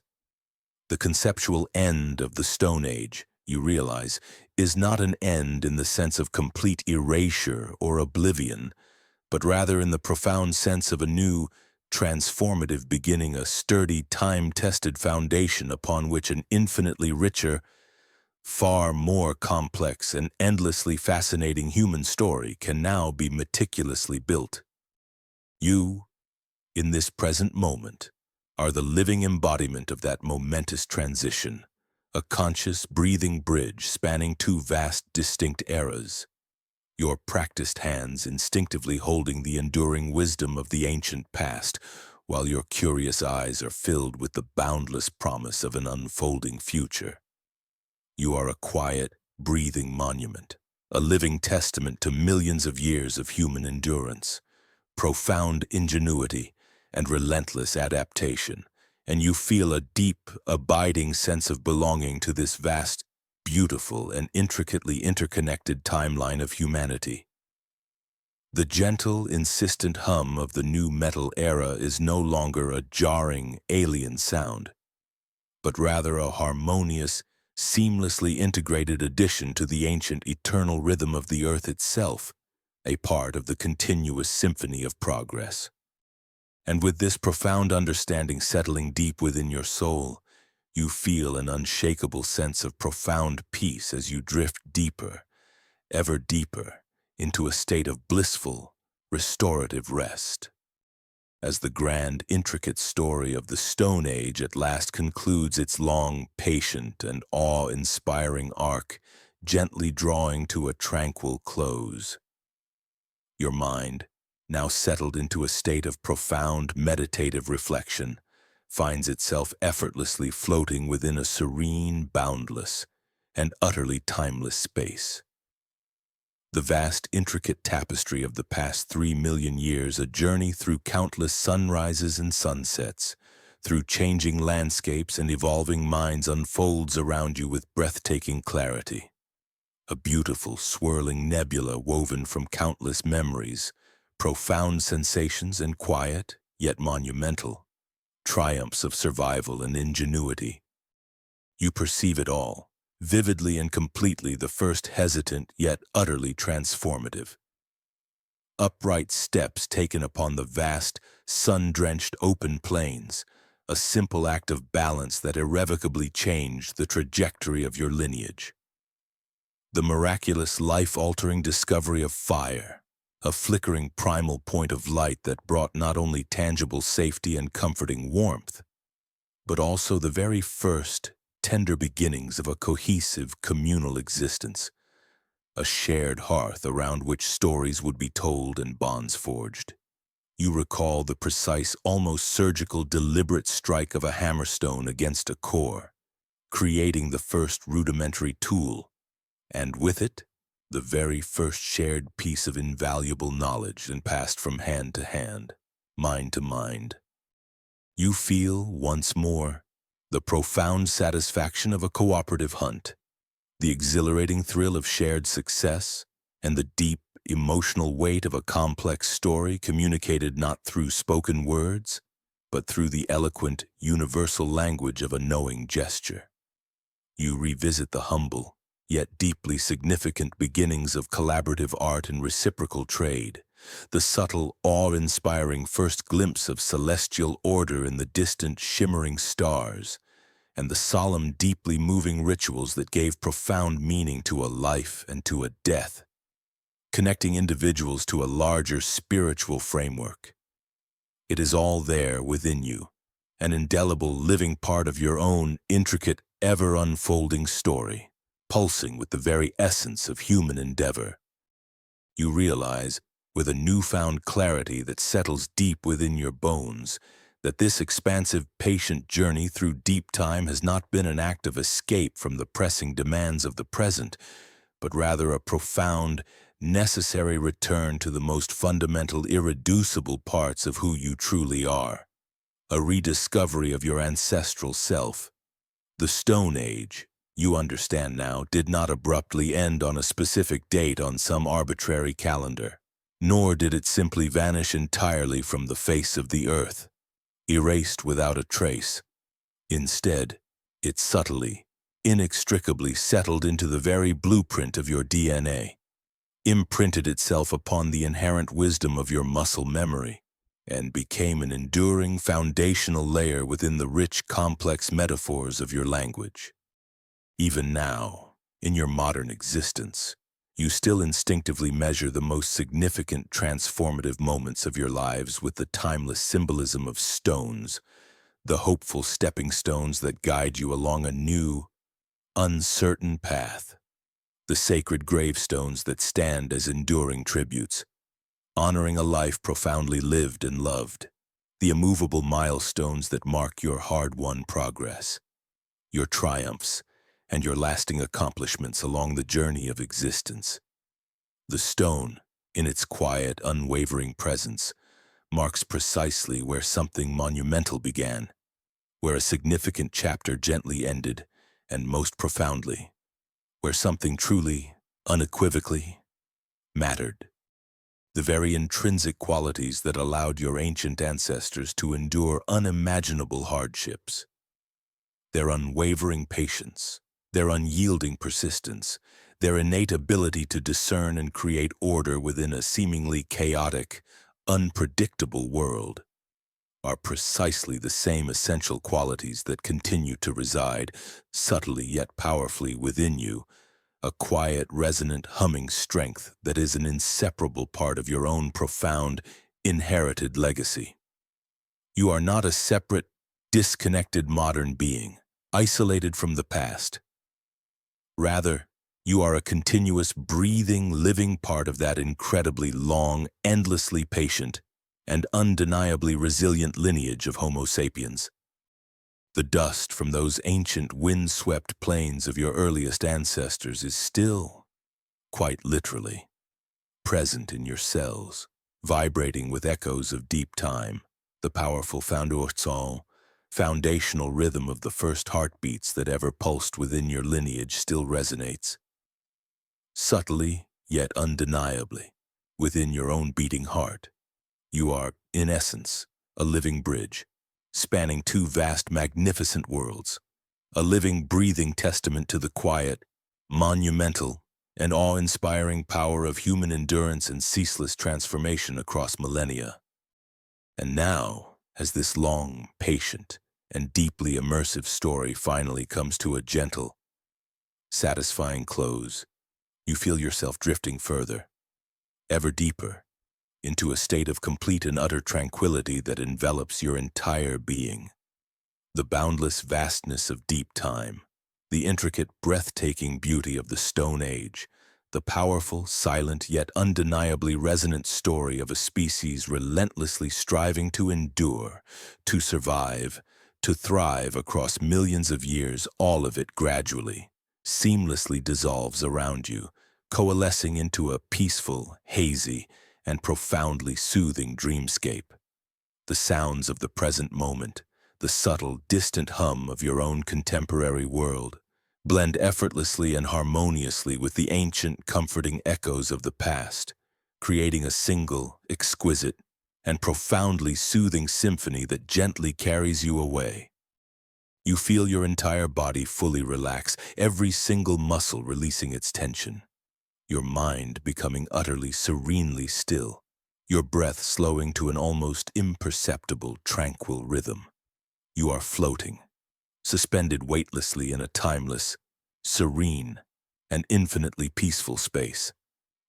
Speaker 1: The conceptual end of the Stone Age, you realize, is not an end in the sense of complete erasure or oblivion, but rather in the profound sense of a new, transformative beginning, a sturdy, time-tested foundation upon which an infinitely richer, far more complex and endlessly fascinating human story can now be meticulously built. You, in this present moment, are the living embodiment of that momentous transition, a conscious, breathing bridge spanning two vast, distinct eras. your practiced hands instinctively holding the enduring wisdom of the ancient past, while your curious eyes are filled with the boundless promise of an unfolding future. You are a quiet, breathing monument, a living testament to millions of years of human endurance, profound ingenuity, and relentless adaptation, and you feel a deep, abiding sense of belonging to this vast, beautiful, and intricately interconnected timeline of humanity. The gentle, insistent hum of the new metal era is no longer a jarring, alien sound, but rather a harmonious, seamlessly integrated addition to the ancient eternal rhythm of the earth itself, a part of the continuous symphony of progress. And with this profound understanding settling deep within your soul, you feel an unshakable sense of profound peace as you drift deeper, ever deeper, into a state of blissful, restorative rest. As the grand, intricate story of the Stone Age at last concludes its long, patient, and awe-inspiring arc, gently drawing to a tranquil close. Your mind, now settled into a state of profound, meditative reflection, finds itself effortlessly floating within a serene, boundless, and utterly timeless space. The vast, intricate tapestry of the past 3 million years, a journey through countless sunrises and sunsets, through changing landscapes and evolving minds, unfolds around you with breathtaking clarity. A beautiful, swirling nebula woven from countless memories, profound sensations, and quiet, yet monumental, triumphs of survival and ingenuity. You perceive it all, vividly and completely, the first hesitant yet utterly transformative. Upright steps taken upon the vast, sun-drenched open plains, a simple act of balance that irrevocably changed the trajectory of your lineage. The miraculous, life-altering discovery of fire, a flickering primal point of light that brought not only tangible safety and comforting warmth, but also the very first, tender beginnings of a cohesive, communal existence, a shared hearth around which stories would be told and bonds forged. You recall the precise, almost surgical, deliberate strike of a hammerstone against a core, creating the first rudimentary tool, and with it, the very first shared piece of invaluable knowledge and passed from hand to hand, mind to mind. You feel, once more, the profound satisfaction of a cooperative hunt, the exhilarating thrill of shared success, and the deep, emotional weight of a complex story communicated not through spoken words, but through the eloquent, universal language of a knowing gesture. You revisit the humble, yet deeply significant beginnings of collaborative art and reciprocal trade, the subtle, awe-inspiring first glimpse of celestial order in the distant, shimmering stars, and the solemn, deeply moving rituals that gave profound meaning to a life and to a death, connecting individuals to a larger spiritual framework. It is all there within you, an indelible, living part of your own intricate, ever-unfolding story, pulsing with the very essence of human endeavor. You realize, with a newfound clarity that settles deep within your bones, that this expansive, patient journey through deep time has not been an act of escape from the pressing demands of the present, but rather a profound, necessary return to the most fundamental, irreducible parts of who you truly are. A rediscovery of your ancestral self. The Stone Age, you understand now, did not abruptly end on a specific date on some arbitrary calendar, nor did it simply vanish entirely from the face of the earth, erased without a trace. Instead, it subtly, inextricably settled into the very blueprint of your DNA, imprinted itself upon the inherent wisdom of your muscle memory, and became an enduring foundational layer within the rich, complex metaphors of your language. Even now, in your modern existence, you still instinctively measure the most significant transformative moments of your lives with the timeless symbolism of stones, the hopeful stepping stones that guide you along a new, uncertain path. the sacred gravestones that stand as enduring tributes, honoring a life profoundly lived and loved, the immovable milestones that mark your hard-won progress, your triumphs, and your lasting accomplishments along the journey of existence. The stone, in its quiet, unwavering presence, marks precisely where something monumental began, where a significant chapter gently ended, and most profoundly, where something truly, unequivocally, mattered. The very intrinsic qualities that allowed your ancient ancestors to endure unimaginable hardships. Their unwavering patience, their unyielding persistence, their innate ability to discern and create order within a seemingly chaotic, unpredictable world, are precisely the same essential qualities that continue to reside, subtly yet powerfully within you, a quiet, resonant, humming strength that is an inseparable part of your own profound, inherited legacy. You are not a separate, disconnected modern being, isolated from the past. Rather, you are a continuous, breathing, living part of that incredibly long, endlessly patient, and undeniably resilient lineage of Homo sapiens. The dust from those ancient wind-swept plains of your earliest ancestors is still, quite literally, present in your cells, vibrating with echoes of deep time, the powerful foundational rhythm of the first heartbeats that ever pulsed within your lineage still resonates. Subtly, yet undeniably, within your own beating heart, you are, in essence, a living bridge, spanning two vast, magnificent worlds, a living, breathing testament to the quiet, monumental, and awe-inspiring power of human endurance and ceaseless transformation across millennia. And now, as this long, patient, and deeply immersive story finally comes to a gentle, satisfying close, you feel yourself drifting further, ever deeper, into a state of complete and utter tranquility that envelops your entire being. The boundless vastness of deep time, the intricate, breathtaking beauty of the Stone Age, the powerful, silent, yet undeniably resonant story of a species relentlessly striving to endure, to survive, to thrive across millions of years, all of it gradually, seamlessly dissolves around you, coalescing into a peaceful, hazy, and profoundly soothing dreamscape. The sounds of the present moment, the subtle, distant hum of your own contemporary world, blend effortlessly and harmoniously with the ancient, comforting echoes of the past, creating a single, exquisite, and profoundly soothing symphony that gently carries you away. You feel your entire body fully relax, every single muscle releasing its tension, your mind becoming utterly, serenely still, your breath slowing to an almost imperceptible, tranquil rhythm. You are floating, suspended weightlessly in a timeless, serene, and infinitely peaceful space,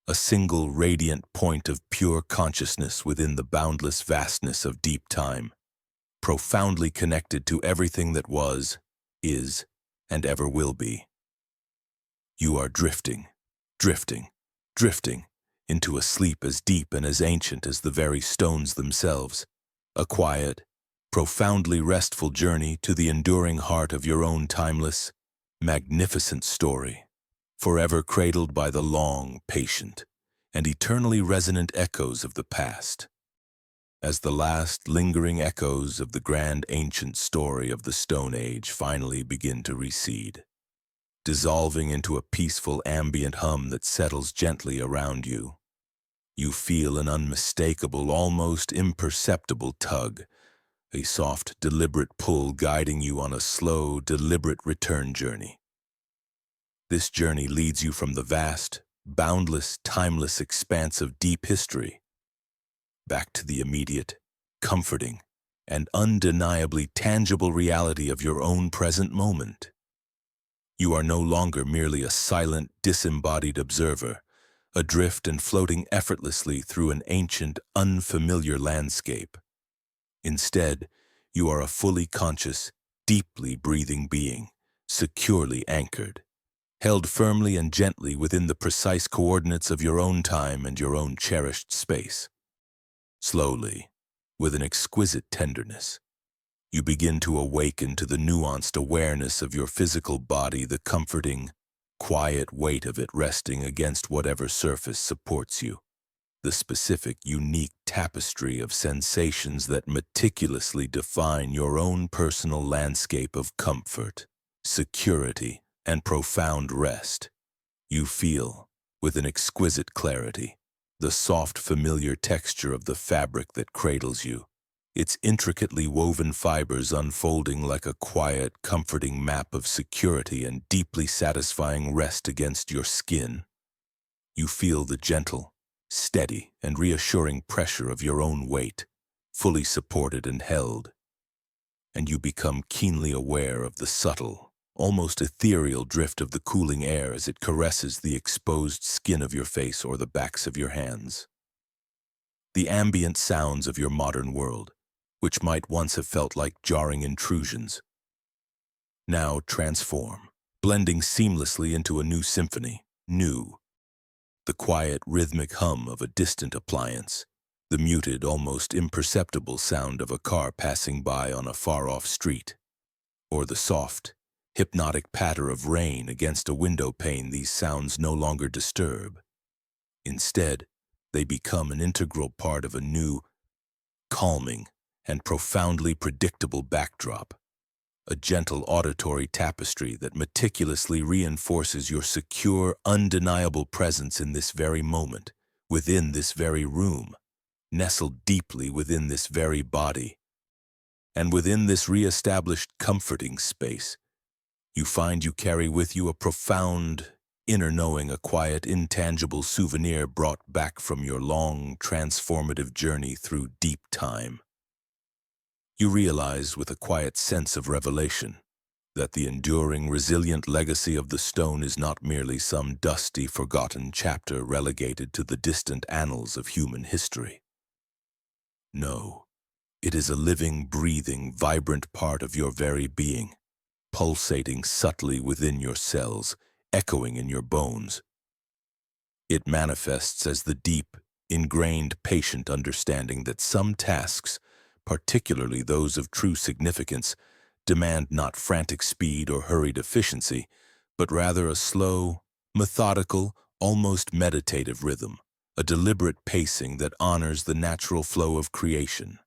Speaker 1: a single radiant point of pure consciousness within the boundless vastness of deep time, profoundly connected to everything that was, is, and ever will be. You are drifting, drifting, drifting, into a sleep as deep and as ancient as the very stones themselves, a quiet, profoundly restful journey to the enduring heart of your own timeless, magnificent story, forever cradled by the long, patient, and eternally resonant echoes of the past. As the last lingering echoes of the grand ancient story of the Stone Age finally begin to recede, dissolving into a peaceful ambient hum that settles gently around you, you feel an unmistakable, almost imperceptible tug, a soft, deliberate pull guiding you on a slow, deliberate return journey. This journey leads you from the vast, boundless, timeless expanse of deep history back to the immediate, comforting, and undeniably tangible reality of your own present moment. You are no longer merely a silent, disembodied observer, adrift and floating effortlessly through an ancient, unfamiliar landscape. Instead, you are a fully conscious, deeply breathing being, securely anchored, held firmly and gently within the precise coordinates of your own time and your own cherished space. Slowly, with an exquisite tenderness, you begin to awaken to the nuanced awareness of your physical body, the comforting, quiet weight of it resting against whatever surface supports you, the specific, unique tapestry of sensations that meticulously define your own personal landscape of comfort, security, and profound rest. You feel, with an exquisite clarity, the soft, familiar texture of the fabric that cradles you, its intricately woven fibers unfolding like a quiet, comforting map of security and deeply satisfying rest against your skin. You feel the gentle, steady, and reassuring pressure of your own weight, fully supported and held, and you become keenly aware of the subtle, almost ethereal drift of the cooling air as it caresses the exposed skin of your face or the backs of your hands. The ambient sounds of your modern world, which might once have felt like jarring intrusions, now transform, blending seamlessly into a new symphony, the quiet, rhythmic hum of a distant appliance, the muted, almost imperceptible sound of a car passing by on a far-off street, or the soft, hypnotic patter of rain against a window pane. These sounds no longer disturb. Instead, they become an integral part of a new, calming, and profoundly predictable backdrop, a gentle auditory tapestry that meticulously reinforces your secure, undeniable presence in this very moment, within this very room, nestled deeply within this very body. And within this re-established comforting space, you find you carry with you a profound inner knowing, a quiet, intangible souvenir brought back from your long, transformative journey through deep time. You realize with a quiet sense of revelation that the enduring, resilient legacy of the stone is not merely some dusty, forgotten chapter relegated to the distant annals of human history. No, it is a living, breathing, vibrant part of your very being, pulsating subtly within your cells, echoing in your bones. It manifests as the deep, ingrained, patient understanding that some tasks, particularly those of true significance, demand not frantic speed or hurried efficiency, but rather a slow, methodical, almost meditative rhythm, a deliberate pacing that honors the natural flow of creation.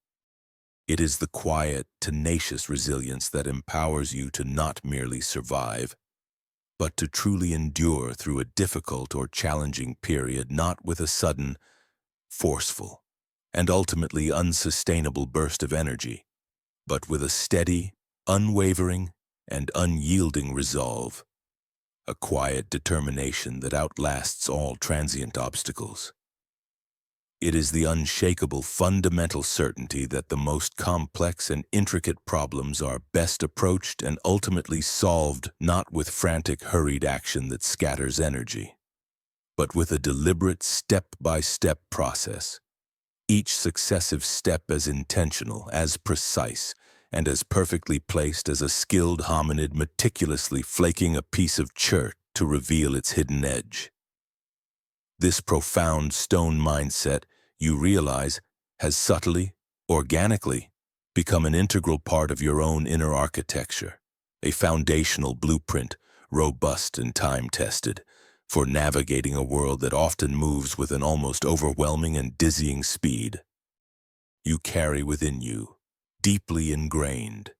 Speaker 1: It is the quiet, tenacious resilience that empowers you to not merely survive, but to truly endure through a difficult or challenging period, not with a sudden, forceful, and ultimately unsustainable burst of energy, but with a steady, unwavering, and unyielding resolve, a quiet determination that outlasts all transient obstacles. It is the unshakable fundamental certainty that the most complex and intricate problems are best approached and ultimately solved not with frantic, hurried action that scatters energy, but with a deliberate step-by-step process, each successive step as intentional, as precise, and as perfectly placed as a skilled hominid meticulously flaking a piece of chert to reveal its hidden edge. This profound stone mindset, you realize, has subtly, organically, become an integral part of your own inner architecture, a foundational blueprint, robust and time-tested, for navigating a world that often moves with an almost overwhelming and dizzying speed. You carry within you, deeply ingrained,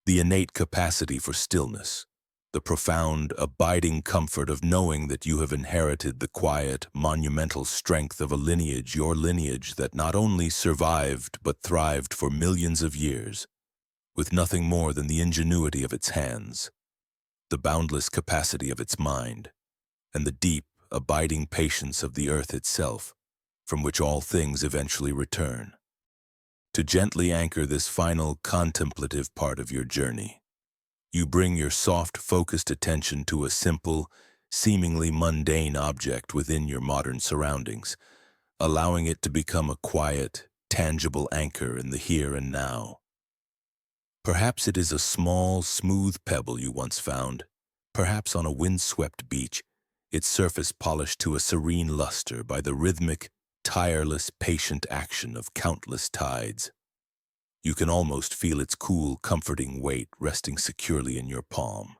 Speaker 1: the innate capacity for stillness, the profound, abiding comfort of knowing that you have inherited the quiet, monumental strength of a lineage, your lineage that not only survived but thrived for millions of years, with nothing more than the ingenuity of its hands, the boundless capacity of its mind, and the deep, abiding patience of the earth itself, from which all things eventually return. To gently anchor this final contemplative part of your journey, you bring your soft, focused attention to a simple, seemingly mundane object within your modern surroundings, allowing it to become a quiet, tangible anchor in the here and now. Perhaps it is a small, smooth pebble you once found, Perhaps on a windswept beach, its surface polished to a serene luster by the rhythmic, tireless, patient action of countless tides. You can almost feel its cool, comforting weight resting securely in your palm.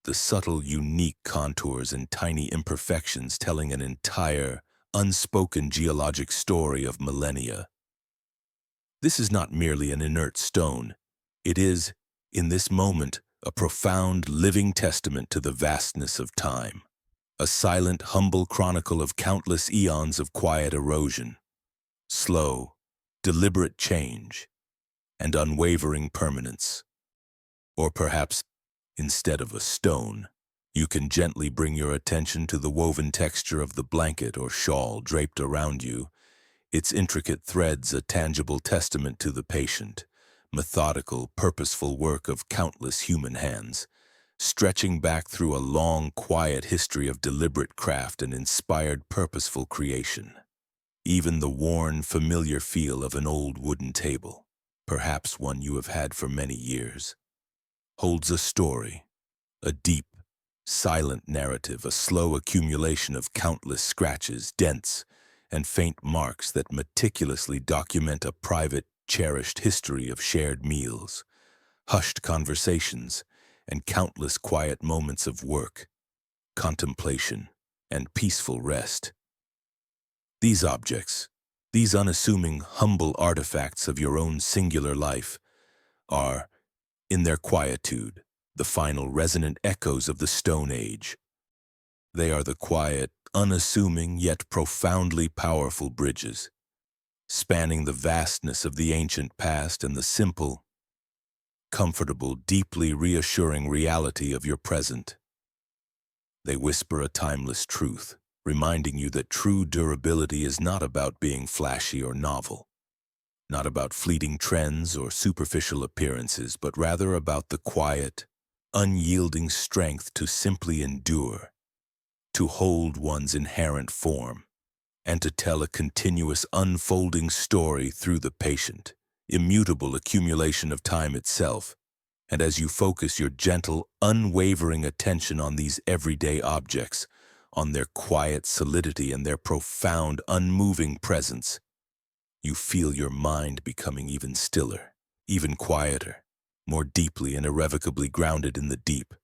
Speaker 1: The subtle, unique contours and tiny imperfections telling an entire, unspoken geologic story of millennia. This is not merely an inert stone. It is, in this moment, a profound, living testament to the vastness of time. A silent, humble chronicle of countless eons of quiet erosion, slow, deliberate change, and unwavering permanence. Or perhaps, instead of a stone, you can gently bring your attention to the woven texture of the blanket or shawl draped around you, its intricate threads a tangible testament to the patient, methodical, purposeful work of countless human hands, stretching back through a long, quiet history of deliberate craft and inspired, purposeful creation. Even the worn, familiar feel of an old wooden table, perhaps one you have had for many years, holds a story, a deep, silent narrative, a slow accumulation of countless scratches, dents, and faint marks that meticulously document a private, cherished history of shared meals, hushed conversations, and countless quiet moments of work, contemplation, and peaceful rest. These objects, these unassuming, humble artifacts of your own singular life, are, in their quietude, the final resonant echoes of the Stone Age. They are the quiet, unassuming, yet profoundly powerful bridges, spanning the vastness of the ancient past and the simple, comfortable, deeply reassuring reality of your present. They whisper a timeless truth, reminding you that true durability is not about being flashy or novel, not about fleeting trends or superficial appearances, but rather about the quiet, unyielding strength to simply endure, to hold one's inherent form, and to tell a continuous unfolding story through the patient, immutable accumulation of time itself. And as you focus your gentle, unwavering attention on these everyday objects, on their quiet solidity and their profound, unmoving presence, you feel your mind becoming even stiller, even quieter, more deeply and irrevocably grounded in the deep,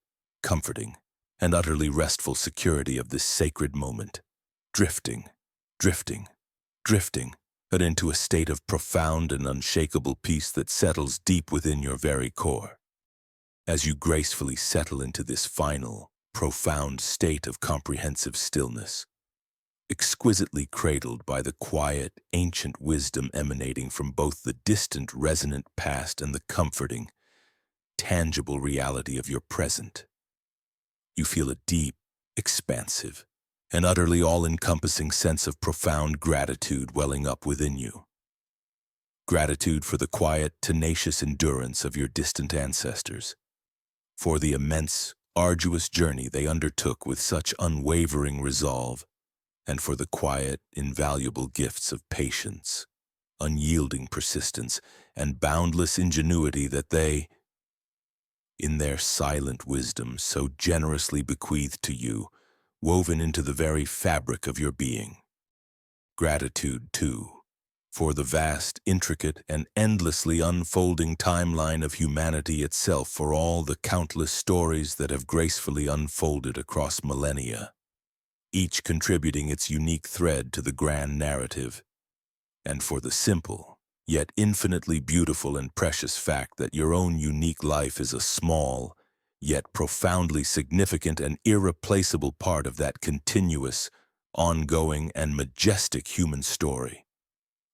Speaker 1: comforting, and utterly restful security of this sacred moment, drifting, drifting, drifting, but into a state of profound and unshakable peace that settles deep within your very core. As you gracefully settle into this final, profound state of comprehensive stillness, exquisitely cradled by the quiet, ancient wisdom emanating from both the distant, resonant past and the comforting, tangible reality of your present, you feel a deep, expansive, and utterly all-encompassing sense of profound gratitude welling up within you. Gratitude for the quiet, tenacious endurance of your distant ancestors, for the immense, arduous journey they undertook with such unwavering resolve, and for the quiet, invaluable gifts of patience, unyielding persistence, and boundless ingenuity that they, in their silent wisdom, so generously bequeathed to you, woven into the very fabric of your being. Gratitude, too, for the vast, intricate, and endlessly unfolding timeline of humanity itself, for all the countless stories that have gracefully unfolded across millennia, each contributing its unique thread to the grand narrative, and for the simple, yet infinitely beautiful and precious fact that your own unique life is a small, yet profoundly significant and irreplaceable part of that continuous, ongoing, and majestic human story.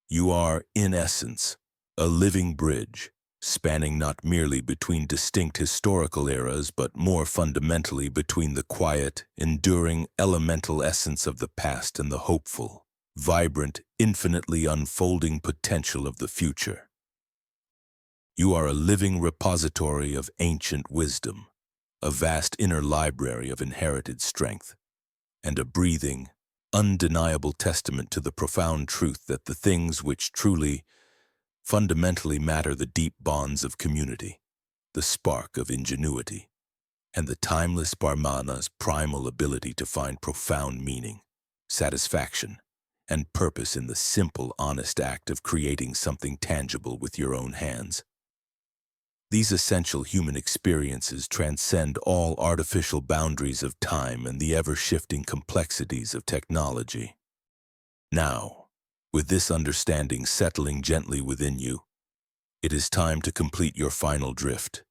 Speaker 1: You are, in essence, a living bridge, spanning not merely between distinct historical eras, but more fundamentally between the quiet, enduring, elemental essence of the past and the hopeful, vibrant, infinitely unfolding potential of the future. You are a living repository of ancient wisdom, a vast inner library of inherited strength, and a breathing, undeniable testament to the profound truth that the things which truly, fundamentally matter, the deep bonds of community, the spark of ingenuity, and the timeless Brahmana's primal ability to find profound meaning, satisfaction, and purpose in the simple, honest act of creating something tangible with your own hands. These essential human experiences transcend all artificial boundaries of time and the ever-shifting complexities of technology. Now, with this understanding settling gently within you, it is time to complete your final drift,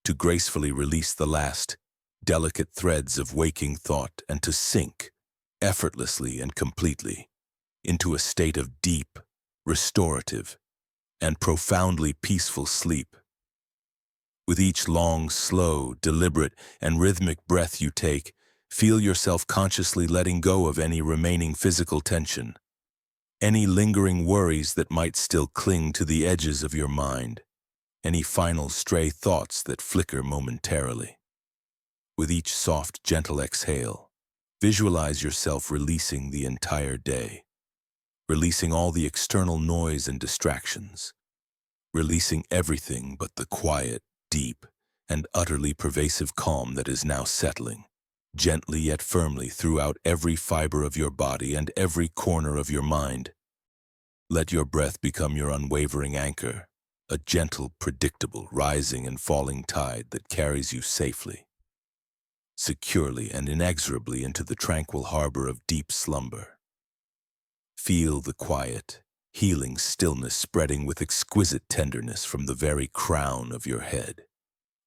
Speaker 1: to gracefully release the last, delicate threads of waking thought and to sink, effortlessly and completely, into a state of deep, restorative, and profoundly peaceful sleep. With each long, slow, deliberate, and rhythmic breath you take, feel yourself consciously letting go of any remaining physical tension, any lingering worries that might still cling to the edges of your mind, any final stray thoughts that flicker momentarily. With each soft, gentle exhale, visualize yourself releasing the entire day, releasing all the external noise and distractions, releasing everything but the quiet, deep, and utterly pervasive calm that is now settling, gently yet firmly throughout every fiber of your body and every corner of your mind. Let your breath become your unwavering anchor, a gentle, predictable, rising and falling tide that carries you safely, securely and inexorably into the tranquil harbor of deep slumber. Feel the quiet, healing stillness spreading with exquisite tenderness from the very crown of your head,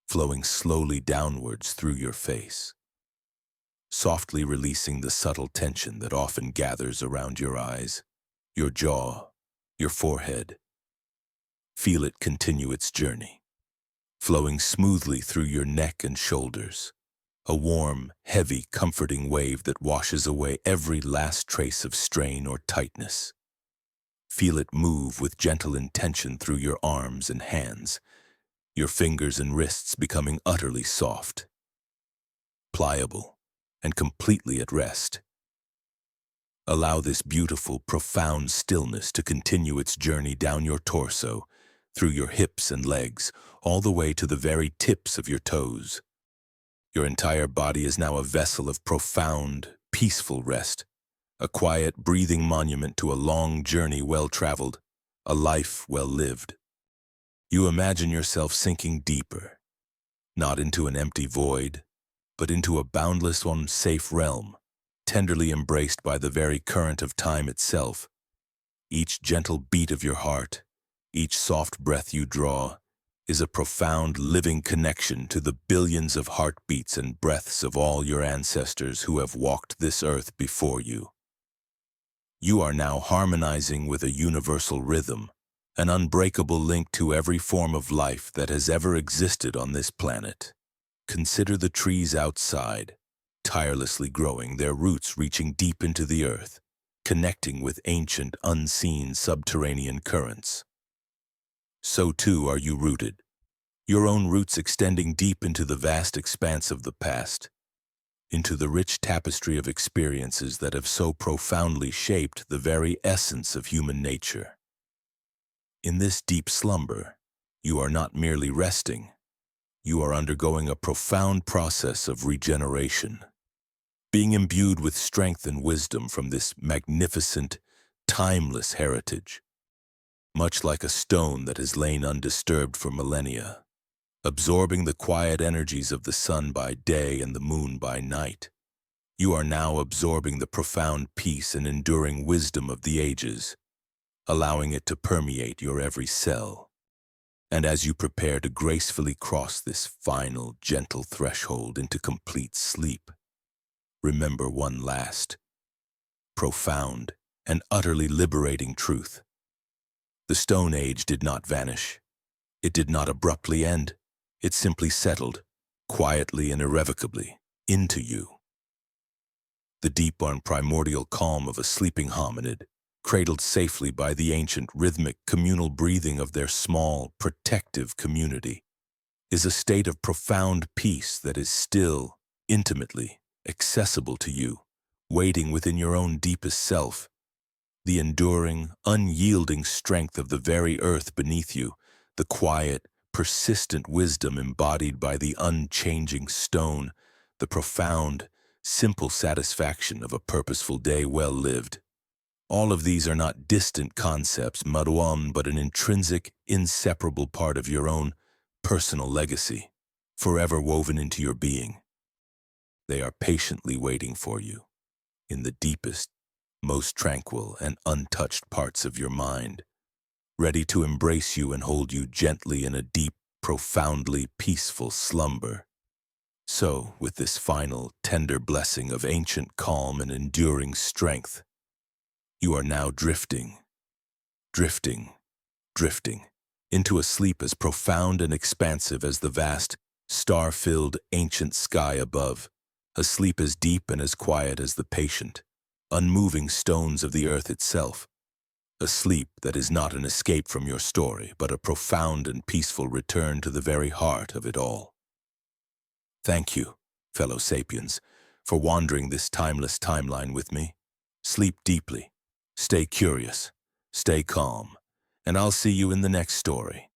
Speaker 1: flowing slowly downwards through your face, softly releasing the subtle tension that often gathers around your eyes, your jaw, your forehead. Feel it continue its journey, flowing smoothly through your neck and shoulders, a warm, heavy, comforting wave that washes away every last trace of strain or tightness. Feel it move with gentle intention through your arms and hands, your fingers and wrists becoming utterly soft, pliable, and completely at rest. Allow this beautiful, profound stillness to continue its journey down your torso, through your hips and legs, all the way to the very tips of your toes. Your entire body is now a vessel of profound, peaceful rest, a quiet, breathing monument to a long journey well traveled, a life well lived. You imagine yourself sinking deeper, not into an empty void, but into a boundless, unsafe realm, tenderly embraced by the very current of time itself. Each gentle beat of your heart, each soft breath you draw, is a profound living connection to the billions of heartbeats and breaths of all your ancestors who have walked this earth before you. You are now harmonizing with a universal rhythm, an unbreakable link to every form of life that has ever existed on this planet. Consider the trees outside, tirelessly growing, their roots reaching deep into the earth, connecting with ancient, unseen subterranean currents. So too are you rooted, your own roots extending deep into the vast expanse of the past, into the rich tapestry of experiences that have so profoundly shaped the very essence of human nature. In this deep slumber, you are not merely resting, you are undergoing a profound process of regeneration, being imbued with strength and wisdom from this magnificent, timeless heritage. Much like a stone that has lain undisturbed for millennia, absorbing the quiet energies of the sun by day and the moon by night, you are now absorbing the profound peace and enduring wisdom of the ages, allowing it to permeate your every cell. And as you prepare to gracefully cross this final, gentle threshold into complete sleep, remember one last, profound, and utterly liberating truth. The Stone Age did not vanish. It did not abruptly end. It simply settled, quietly and irrevocably, into you. The deep and primordial calm of a sleeping hominid, cradled safely by the ancient rhythmic communal breathing of their small, protective community, is a state of profound peace that is still, intimately, accessible to you, waiting within your own deepest self. The enduring, unyielding strength of the very earth beneath you, the quiet, persistent wisdom embodied by the unchanging stone, the profound, simple satisfaction of a purposeful day well lived. All of these are not distant concepts, Maruam, but an intrinsic, inseparable part of your own personal legacy, forever woven into your being. They are patiently waiting for you, in the deepest, most tranquil and untouched parts of your mind, ready to embrace you and hold you gently in a deep, profoundly peaceful slumber. So, with this final, tender blessing of ancient calm and enduring strength, you are now drifting, drifting, drifting, into a sleep as profound and expansive as the vast, star-filled ancient sky above, a sleep as deep and as quiet as the patient, unmoving stones of the earth itself, a sleep that is not an escape from your story, but a profound and peaceful return to the very heart of it all. Thank you, fellow sapiens, for wandering this timeless timeline with me. Sleep deeply, stay curious, stay calm, and I'll see you in the next story.